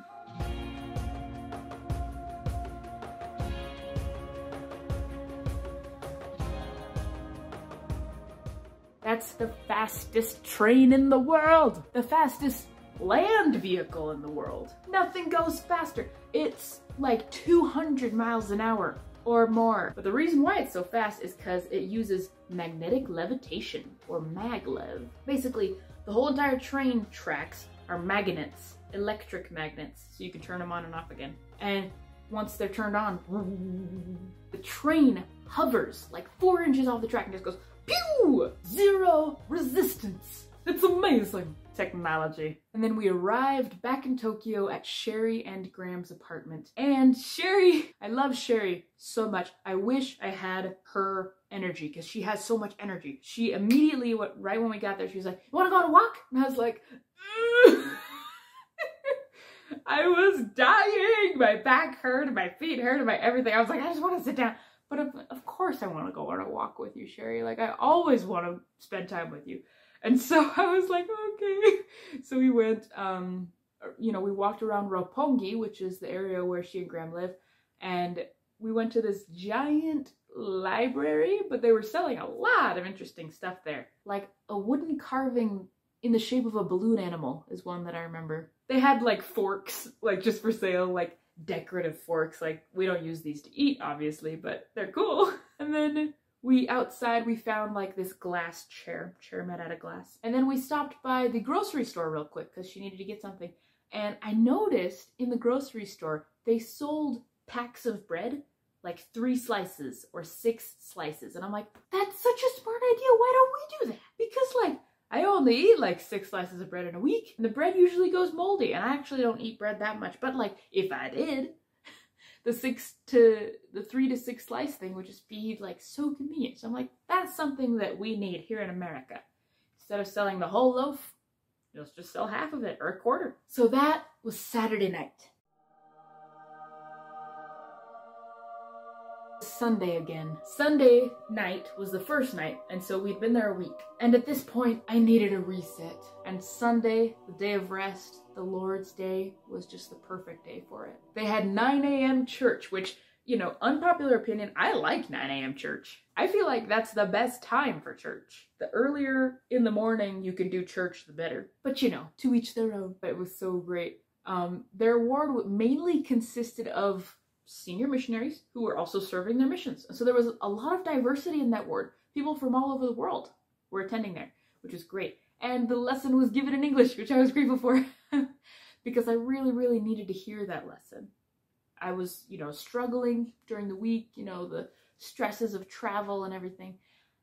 That's the fastest train in the world. The fastest land vehicle in the world. Nothing goes faster. It's like 200 miles an hour or more. But the reason why it's so fast is because it uses magnetic levitation, or maglev. Basically, the whole entire train tracks are magnets, electric magnets, so you can turn them on and off again. And once they're turned on, the train hovers like 4 inches off the track and just goes pew! Zero resistance. It's amazing technology. And then we arrived back in Tokyo at Sherry and Graham's apartment. And Sherry, I love Sherry so much. I wish I had her energy because she has so much energy. She immediately, right when we got there, she was like, "You want to go on a walk?" And I was like, I was dying. My back hurt, my feet hurt, and my everything. I was like, I just want to sit down. But of course I want to go on a walk with you, Sherry. Like, I always want to spend time with you. And so I was like, okay. So we went, you know, we walked around Roppongi, which is the area where she and Graham live. And we went to this giant library, but they were selling a lot of interesting stuff there. Like a wooden carving in the shape of a balloon animal is one that I remember. They had like forks, like just for sale, like decorative forks. Like, we don't use these to eat, obviously, but they're cool. And then outside we found like this glass chair made out of glass. And then we stopped by the grocery store real quick because she needed to get something. And I noticed in the grocery store, they sold packs of bread, like 3 slices or 6 slices. And I'm like, that's such a smart idea. Why don't we do that? Because like, I only eat like 6 slices of bread in a week, and the bread usually goes moldy, and I actually don't eat bread that much. But like, if I did, the 3 to 6 slice thing would just be like so convenient. So I'm like, that's something that we need here in America. Instead of selling the whole loaf, let's just sell half of it or a quarter. So that was Saturday night. Sunday again. Sunday night was the first night, and so we'd been there a week. And at this point, I needed a reset. And Sunday, the day of rest, the Lord's Day, was just the perfect day for it. They had 9 a.m. church, which, you know, unpopular opinion, I like 9 a.m. church. I feel like that's the best time for church. The earlier in the morning you can do church, the better. But you know, to each their own. But it was so great. Their ward mainly consisted of senior missionaries who were also serving their missions. So there was a lot of diversity in that ward. People from all over the world were attending there, which was great. And the lesson was given in English, which I was grateful for because I really, really needed to hear that lesson. I was, you know, struggling during the week, you know, the stresses of travel and everything.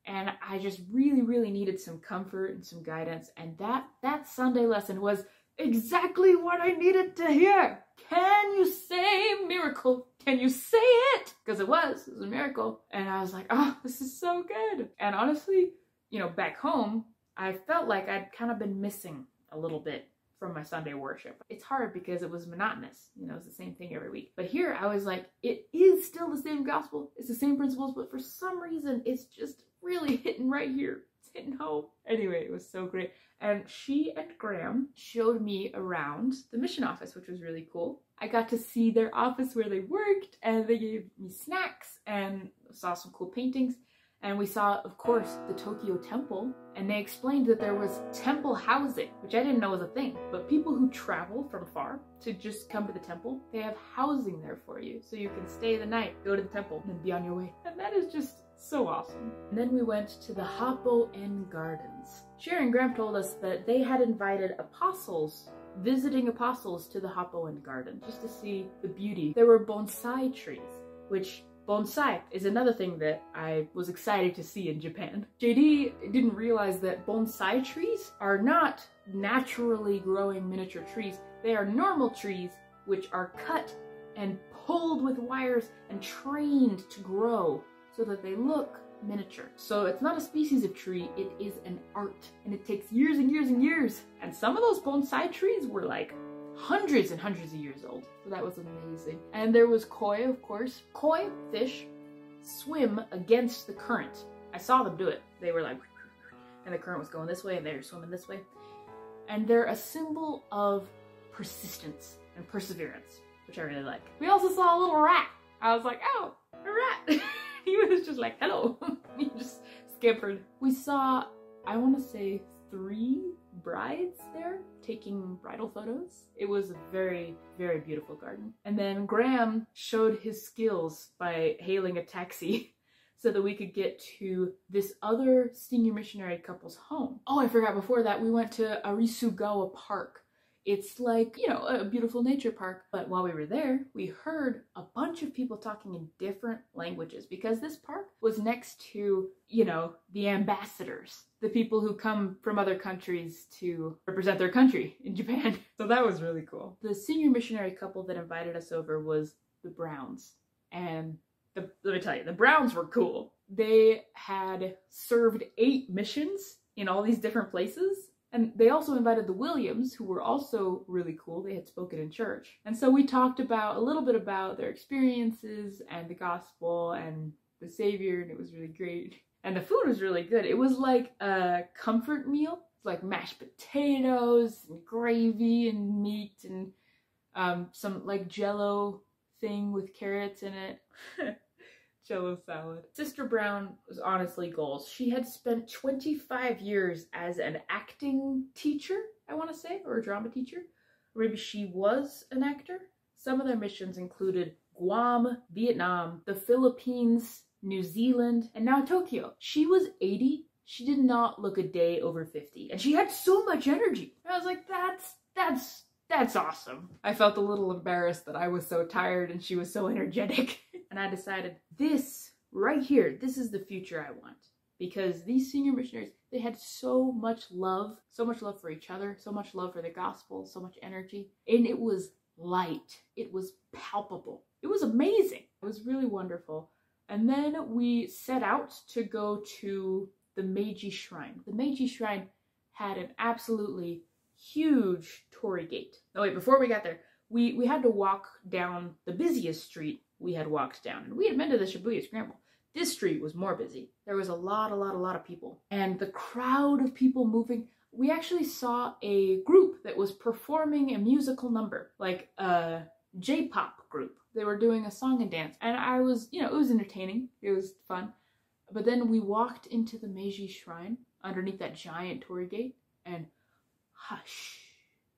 And I just really, really needed some comfort and some guidance. And that Sunday lesson was exactly what I needed to hear. Can you say miracle? Can you say it? Because it was a miracle. And I was like, oh, this is so good. And honestly, you know, back home, I felt like I'd kind of been missing a little bit from my Sunday worship. It's hard because it was monotonous. You know, it's the same thing every week. But here I was like, it is still the same gospel. It's the same principles, but for some reason, it's just really hitting right here. It's hitting home. Anyway, it was so great. And she and Graham showed me around the mission office, which was really cool. I got to see their office where they worked, and they gave me snacks and saw some cool paintings. And we saw, of course, the Tokyo Temple, and they explained that there was temple housing, which I didn't know was a thing. But people who travel from far to just come to the temple, they have housing there for you. So you can stay the night, go to the temple, and be on your way. And that is just so awesome. And then we went to the Happo-en Gardens. Sherry and Graham told us that they had invited apostles, visiting apostles, to the Happo-en Garden just to see the beauty. There were bonsai trees, which Bonsai is another thing that I was excited to see in Japan. JD didn't realize that bonsai trees are not naturally growing miniature trees. They are normal trees which are cut and pulled with wires and trained to grow so that they look miniature. So it's not a species of tree, it is an art. And it takes years and years and years. And some of those bonsai trees were like hundreds and hundreds of years old. So that was amazing. And there was koi, of course. Koi fish swim against the current. I saw them do it. They were like, and the current was going this way and they were swimming this way. And they're a symbol of persistence and perseverance, which I really like. We also saw a little rat. I was like, oh, a rat. He was just like, hello. He just scampered. We saw, I want to say 3 brides there taking bridal photos. It was a very, very beautiful garden. And then Graham showed his skills by hailing a taxi so that we could get to this other senior missionary couple's home. Oh, I forgot, before that we went to Arisugawa Park. It's like, you know, a beautiful nature park. But while we were there, we heard a bunch of people talking in different languages because this park was next to, you know, the ambassadors, the people who come from other countries to represent their country in Japan. So that was really cool. The senior missionary couple that invited us over was the Browns. And let me tell you, the Browns were cool. They had served 8 missions in all these different places. And they also invited the Williams, who were also really cool. They had spoken in church. And so we talked about a little bit about their experiences and the gospel and the Savior, and it was really great. And the food was really good. It was like a comfort meal, like mashed potatoes and gravy and meat and some like Jello thing with carrots in it. Jello salad. Sister Brown was honestly goals. She had spent 25 years as an acting teacher, I want to say, or a drama teacher. Or maybe she was an actor. Some of their missions included Guam, Vietnam, the Philippines, New Zealand, and now Tokyo. She was 80. She did not look a day over 50. And she had so much energy. I was like, that's awesome. I felt a little embarrassed that I was so tired and she was so energetic. And I decided, this right here, this is the future I want. Because these senior missionaries, they had so much love for each other, so much love for the gospel, so much energy. And it was light. It was palpable. It was amazing. It was really wonderful. And then we set out to go to the Meiji Shrine. The Meiji Shrine had an absolutely huge torii gate. Oh wait, before we got there, we had to walk down the busiest street we had walked down. And we had been to the Shibuya Scramble. This street was more busy. There was a lot of people. And the crowd of people moving, we actually saw a group that was performing a musical number, like a J-pop group. They were doing a song and dance. And I was, you know, it was entertaining. It was fun. But then we walked into the Meiji Shrine underneath that giant torii gate, and hush.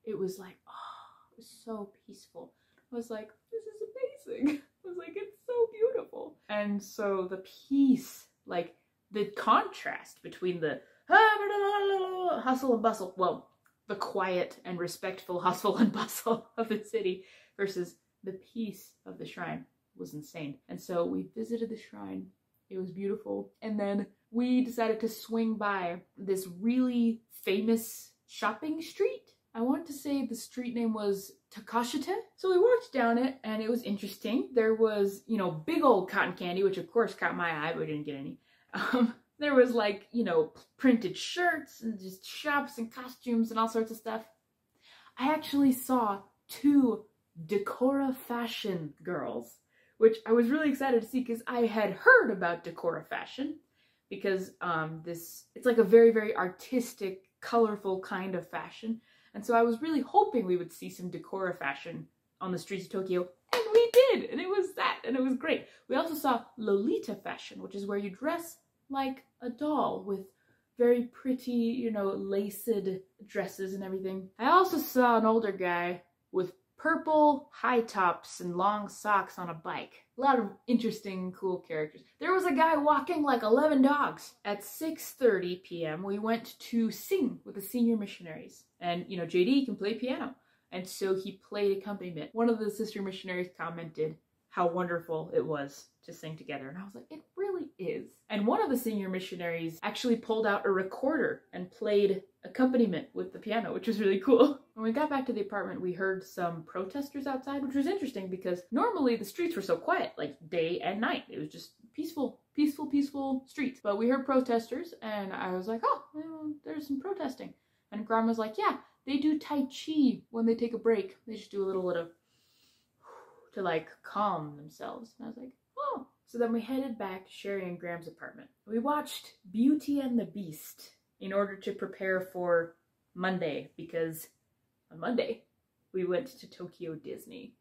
It was like, oh, it was so peaceful. I was like, this is amazing. I was like, it's so beautiful. And so the peace, like the contrast between the hustle and bustle, well, the quiet and respectful hustle and bustle of the city versus the peace of the shrine was insane. And so we visited the shrine. It was beautiful. And then we decided to swing by this really famous shopping street. I want to say the street name was Takashite. So we walked down it and it was interesting. There was, you know, big old cotton candy, which of course caught my eye, but we didn't get any. There was like, you know, printed shirts and just shops and costumes and all sorts of stuff. I actually saw 2 Decora fashion girls, which I was really excited to see because I had heard about Decora fashion because it's like a very, very artistic, colorful kind of fashion. And so I was really hoping we would see some Decora fashion on the streets of Tokyo, and we did, and it was that, and it was great. We also saw Lolita fashion, which is where you dress like a doll with very pretty, you know, laced dresses and everything. I also saw an older guy with purple high tops and long socks on a bike. A lot of interesting, cool characters. There was a guy walking like 11 dogs. At 6:30 p.m. we went to sing with the senior missionaries. And, you know, JD can play piano. And so he played accompaniment. One of the sister missionaries commented how wonderful it was to sing together. And I was like, it really is. And one of the senior missionaries actually pulled out a recorder and played accompaniment with the piano, which was really cool. When we got back to the apartment, we heard some protesters outside, which was interesting because normally the streets were so quiet, like day and night. It was just peaceful, peaceful, peaceful streets. But we heard protesters and I was like, oh, well, there's some protesting. And Grandma's like, yeah, they do Tai Chi when they take a break. They just do a little bit of to like calm themselves. And I was like, oh. So then we headed back to Sherry and Graham's apartment. We watched Beauty and the Beast in order to prepare for Monday, because on Monday we went to Tokyo Disney.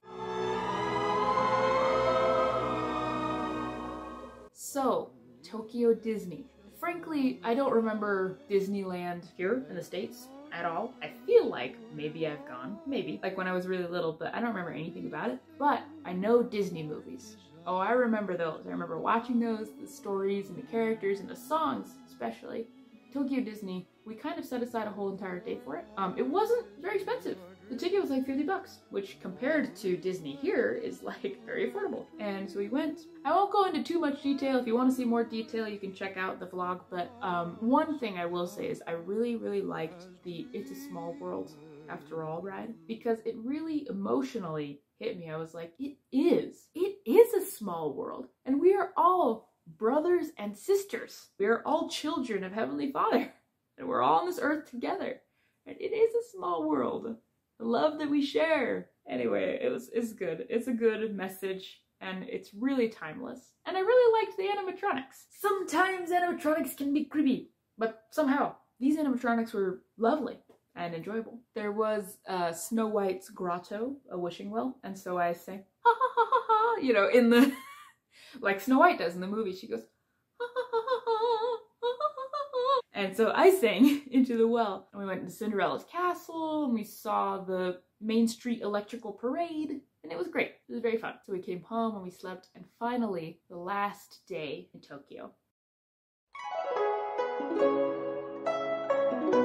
So, Tokyo Disney. Frankly, I don't remember Disneyland here in the States at all. I feel like maybe I've gone, maybe, like when I was really little, but I don't remember anything about it. But I know Disney movies. Oh, I remember those. I remember watching those, the stories and the characters and the songs, especially. Tokyo Disney, we kind of set aside a whole entire day for it. It wasn't very expensive. The ticket was like 50 bucks, which compared to Disney here is like very affordable. And so we went. I won't go into too much detail. If you want to see more detail, you can check out the vlog. But one thing I will say is I really, really liked the It's a Small World After All ride, because it really emotionally hit me. I was like, it is a small world, and we are all brothers and sisters. We are all children of Heavenly Father, and we're all on this earth together, and it is a small world. The love that we share. Anyway, it's good. It's a good message, and it's really timeless. And I really liked the animatronics. Sometimes animatronics can be creepy, but somehow these animatronics were lovely and enjoyable. There was Snow White's grotto, a wishing well, and so I sang ha ha ha ha ha, you know, in the like Snow White does in the movie. She goes ha ha ha ha ha ha ha ha, and so I sang into the well. And we went to Cinderella's castle and we saw the Main Street Electrical Parade, and it was great. It was very fun. So we came home and we slept, and finally the last day in Tokyo.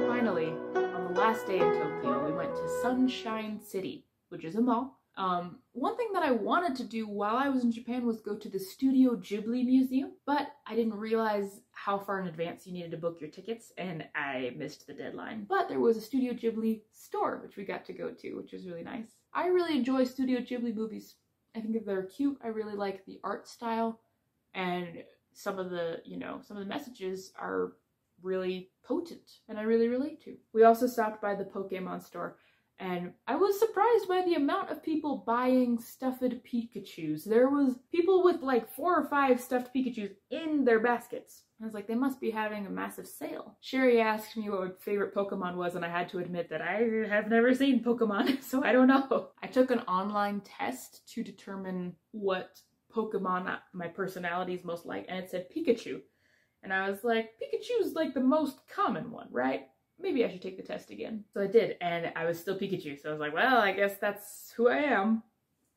Finally, on the last day in Tokyo, we went to Sunshine City, which is a mall. One thing that I wanted to do while I was in Japan was go to the Studio Ghibli Museum, but I didn't realize how far in advance you needed to book your tickets, and I missed the deadline. But there was a Studio Ghibli store, which we got to go to, which was really nice. I really enjoy Studio Ghibli movies. I think that they're cute. I really like the art style, and some of the, some of the messages are really potent, and I really relate to. We also stopped by the Pokemon store, and I was surprised by the amount of people buying stuffed Pikachus. There was people with like 4 or 5 stuffed Pikachus in their baskets. I was like, they must be having a massive sale. Sherry asked me what my favorite Pokemon was, and I had to admit that I have never seen Pokemon, so I don't know. I took an online test to determine what Pokemon my personality is most like, and it said Pikachu. And I was like, Pikachu is like the most common one, right? Maybe I should take the test again. So I did, and I was still Pikachu. So I was like, well, I guess that's who I am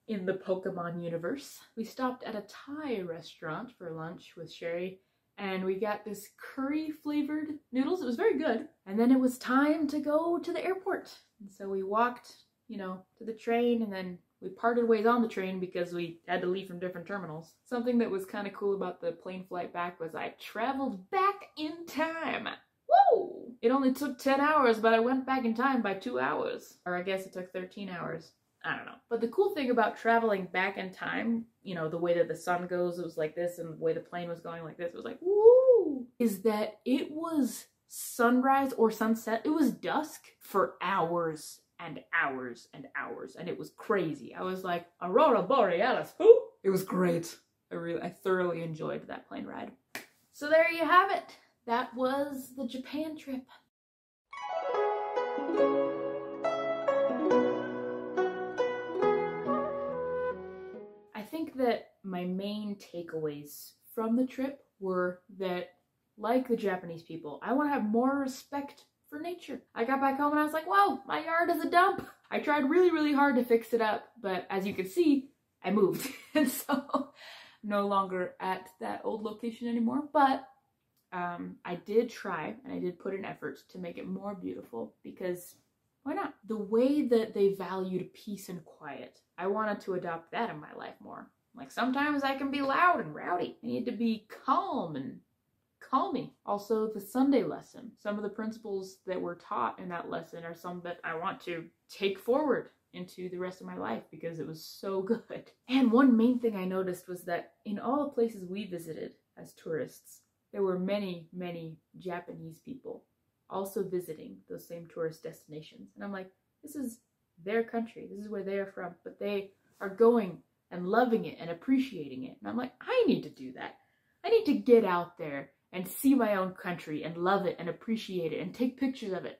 in the Pokemon universe. We stopped at a Thai restaurant for lunch with Sherry, and we got this curry-flavored noodles. It was very good. And then it was time to go to the airport. And so we walked, to the train, and then we parted ways on the train because we had to leave from different terminals. Something that was kind of cool about the plane flight back was I traveled back in time. Woo! It only took 10 hours, but I went back in time by 2 hours. Or I guess it took 13 hours. I don't know. But the cool thing about traveling back in time, the way that the sun goes, it was like this, and the way the plane was going like this, it was like, woo! Is that it was sunrise or sunset. It was dusk for hours and hours and hours, and it was crazy. I was like, Aurora Borealis, who? It was great. I thoroughly enjoyed that plane ride. So there you have it. That was the Japan trip. I think that my main takeaways from the trip were that, like the Japanese people, I want to have more respect for nature. I got back home and I was like, whoa, my yard is a dump. I tried really, really hard to fix it up, but as you can see, I moved. And so I'm no longer at that old location anymore, but I did try, and I did put an effort to make it more beautiful, because why not? The way that they valued peace and quiet, I wanted to adopt that in my life more. Like sometimes I can be loud and rowdy. I need to be calm and calming. Also the Sunday lesson. Some of the principles that were taught in that lesson are some that I want to take forward into the rest of my life because it was so good. And one main thing I noticed was that in all the places we visited as tourists, there were many, many Japanese people also visiting those same tourist destinations. And I'm like, this is their country. This is where they are from, but they are going and loving it and appreciating it. And I'm like, I need to do that. I need to get out there and see my own country and love it and appreciate it and take pictures of it.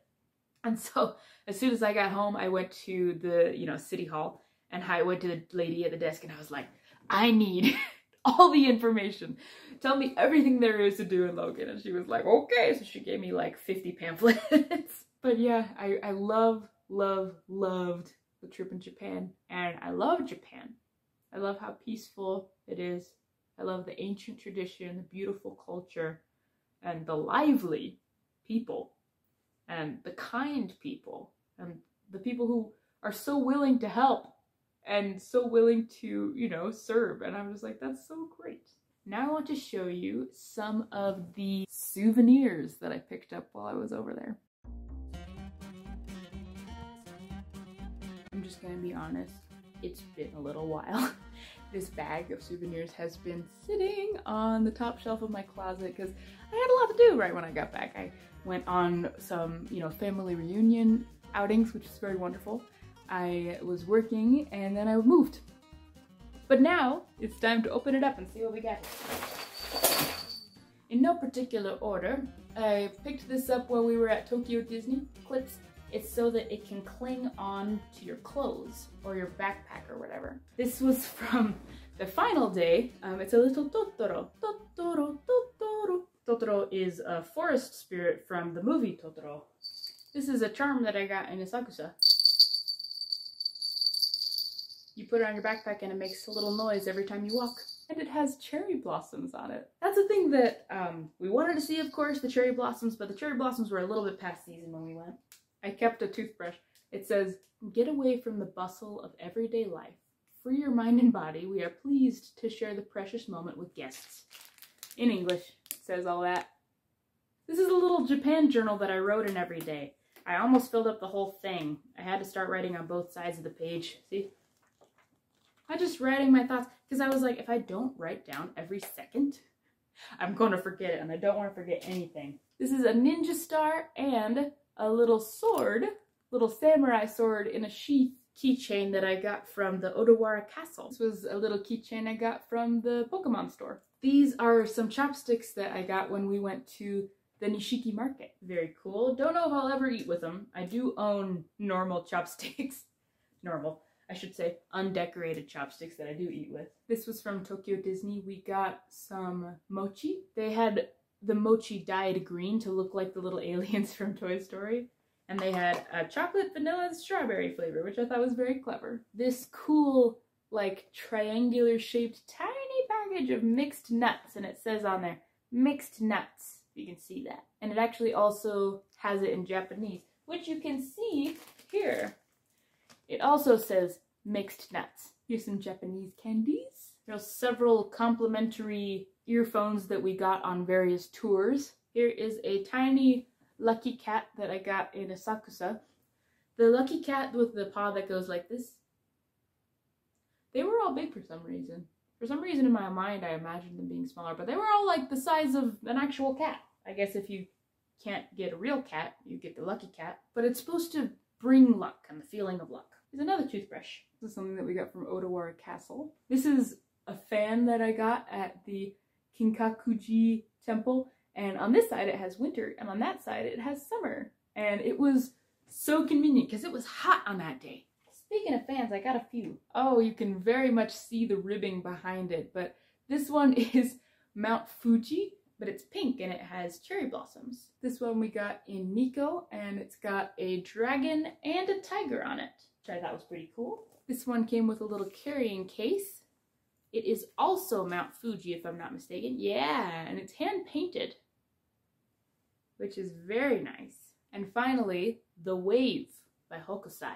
And so as soon as I got home, I went to the, city hall, and I went to the lady at the desk and I was like, I need all the information. Tell me everything there is to do in Logan. And she was like, okay. So she gave me like 50 pamphlets. But yeah, I loved the trip in Japan, and I love Japan. I love how peaceful it is. I love the ancient tradition, the beautiful culture, and the lively people, and the kind people, and the people who are so willing to help and so willing to, serve. And I'm just like, that's so great. Now I want to show you some of the souvenirs that I picked up while I was over there. I'm just gonna be honest, it's been a little while. This bag of souvenirs has been sitting on the top shelf of my closet because I had a lot to do right when I got back. I went on some, family reunion outings, which is very wonderful. I was working and then I moved. But now it's time to open it up and see what we got here. In no particular order, I picked this up when we were at Tokyo Disney. Clips. It's so that it can cling on to your clothes or your backpack or whatever. This was from the final day. It's a little Totoro. Totoro, Totoro. Totoro is a forest spirit from the movie Totoro. This is a charm that I got in Asakusa. You put it on your backpack and it makes a little noise every time you walk. And it has cherry blossoms on it. That's a thing that we wanted to see, of course, the cherry blossoms, but the cherry blossoms were a little bit past season when we went. I kept a toothbrush. It says, get away from the bustle of everyday life. Free your mind and body. We are pleased to share the precious moment with guests. In English, it says all that. This is a little Japan journal that I wrote in every day. I almost filled up the whole thing. I had to start writing on both sides of the page. See? I just writing my thoughts because I was like, if I don't write down every second, I'm going to forget it, and I don't want to forget anything. This is a ninja star and a little sword, little samurai sword in a sheath keychain that I got from the Odawara Castle. This was a little keychain I got from the Pokemon store. These are some chopsticks that I got when we went to the Nishiki market. Very cool. Don't know if I'll ever eat with them. I do own normal chopsticks. Normal. I should say undecorated chopsticks that I do eat with. This was from Tokyo Disney. We got some mochi. They had the mochi dyed green to look like the little aliens from Toy Story. And they had a chocolate, vanilla, and strawberry flavor, which I thought was very clever. This cool, like, triangular shaped tiny package of mixed nuts. And it says on there, mixed nuts. You can see that. And it actually also has it in Japanese, which you can see here. It also says mixed nuts. Here's some Japanese candies. There's several complimentary earphones that we got on various tours. Here is a tiny lucky cat that I got in Asakusa. The lucky cat with the paw that goes like this. They were all big for some reason. For some reason in my mind I imagined them being smaller, but they were all like the size of an actual cat. I guess if you can't get a real cat, you get the lucky cat. But it's supposed to bring luck and the feeling of luck. Here's another toothbrush. This is something that we got from Odawara Castle. This is a fan that I got at the Kinkakuji temple. And on this side it has winter, and on that side it has summer. And it was so convenient because it was hot on that day. Speaking of fans, I got a few. Oh, you can very much see the ribbing behind it, but this one is Mount Fuji, but it's pink and it has cherry blossoms. This one we got in Nikko, and it's got a dragon and a tiger on it, which I thought was pretty cool. This one came with a little carrying case. It is also Mount Fuji, if I'm not mistaken. Yeah, and it's hand-painted, which is very nice. And finally, The Wave by Hokusai.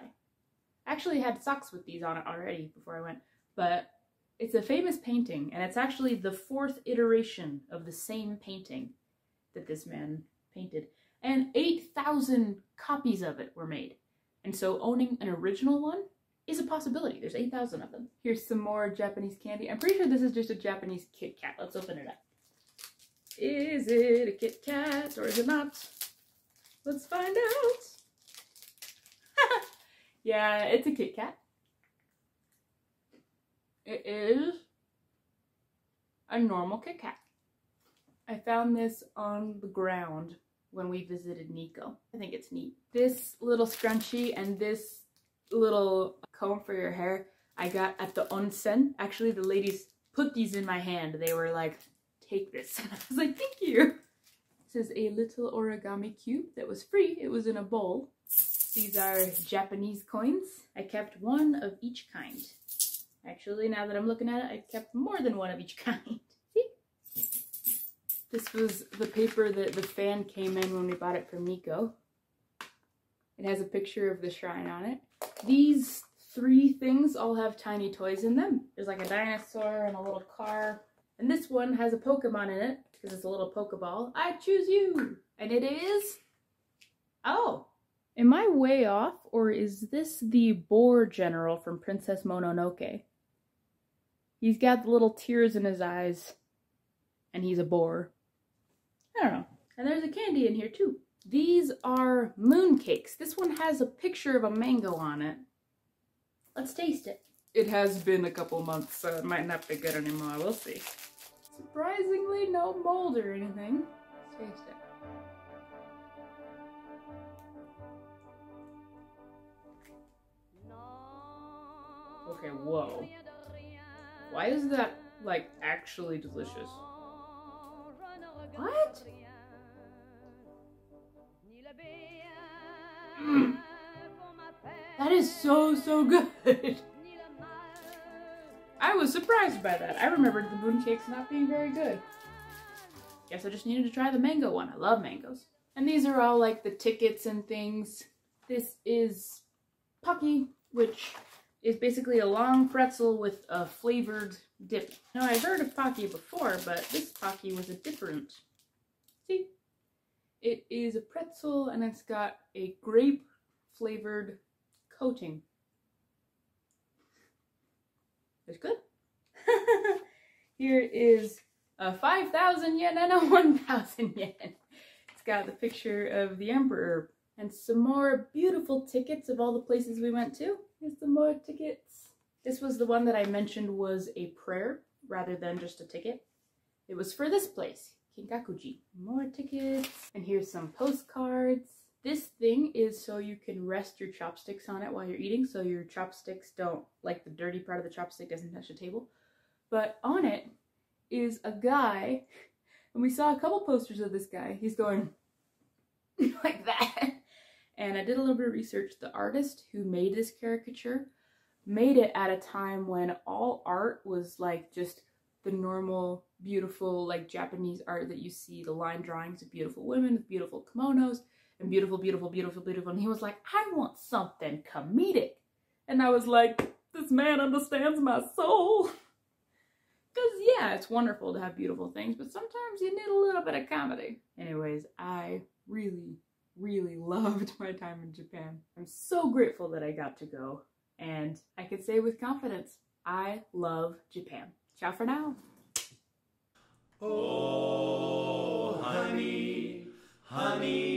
I actually had socks with these on it already before I went, but It's a famous painting, and it's actually the 4th iteration of the same painting that this man painted. And 8,000 copies of it were made. And so owning an original one is a possibility. There's 8,000 of them. Here's some more Japanese candy. I'm pretty sure this is just a Japanese Kit Kat. Let's open it up. Is it a Kit Kat or is it not? Let's find out. Yeah, it's a Kit Kat. It is a normal Kit Kat. I found this on the ground when we visited Nico. I think it's neat. This little scrunchie and this little comb for your hair I got at the onsen. Actually, the ladies put these in my hand. They were like, take this. And I was like, thank you. This is a little origami cube that was free. It was in a bowl. These are Japanese coins. I kept one of each kind. Actually, now that I'm looking at it, I kept more than one of each kind. See? This was the paper that the fan came in when we bought it from Nico. It has a picture of the shrine on it. These 3 things all have tiny toys in them. There's like a dinosaur and a little car. And this one has a Pokemon in it, because it's a little Pokeball. I choose you! And it is... Oh! Am I way off, or is this the boar general from Princess Mononoke? He's got the little tears in his eyes, and he's a boar. I don't know. And there's a candy in here too. These are moon cakes. This one has a picture of a mango on it. Let's taste it. It has been a couple months, so it might not be good anymore. We'll see. Surprisingly, no mold or anything. Let's taste it. Okay, whoa. Why is that, like, actually delicious? What? That is so good. I was surprised by that. I remembered the moon cakes not being very good. Guess I just needed to try the mango one. I love mangoes. And these are all like the tickets and things. This is Pocky, which is basically a long pretzel with a flavored dip. Now, I've heard of Pocky before, but this Pocky was a different. See? It is a pretzel and it's got a grape flavored coating. It's good. Here is a 5,000 yen and a 1,000 yen. It's got the picture of the emperor and some more beautiful tickets of all the places we went to. Here's some more tickets. This was the one that I mentioned was a prayer rather than just a ticket. It was for this place, Kinkakuji. More tickets. And here's some postcards. This thing is so you can rest your chopsticks on it while you're eating, so your chopsticks don't, like the dirty part of the chopstick doesn't touch the table. But on it is a guy, and we saw a couple posters of this guy. He's going like that. And I did a little bit of research. The artist who made this caricature made it at a time when all art was like just the normal, beautiful, like Japanese art that you see, the line drawings of beautiful women with beautiful kimonos. And beautiful, beautiful, beautiful, beautiful. And he was like, I want something comedic. And I was like, this man understands my soul. Because, yeah, it's wonderful to have beautiful things, but sometimes you need a little bit of comedy. Anyways, I really, really loved my time in Japan. I'm so grateful that I got to go. And I can say with confidence, I love Japan. Ciao for now. Oh, honey, honey.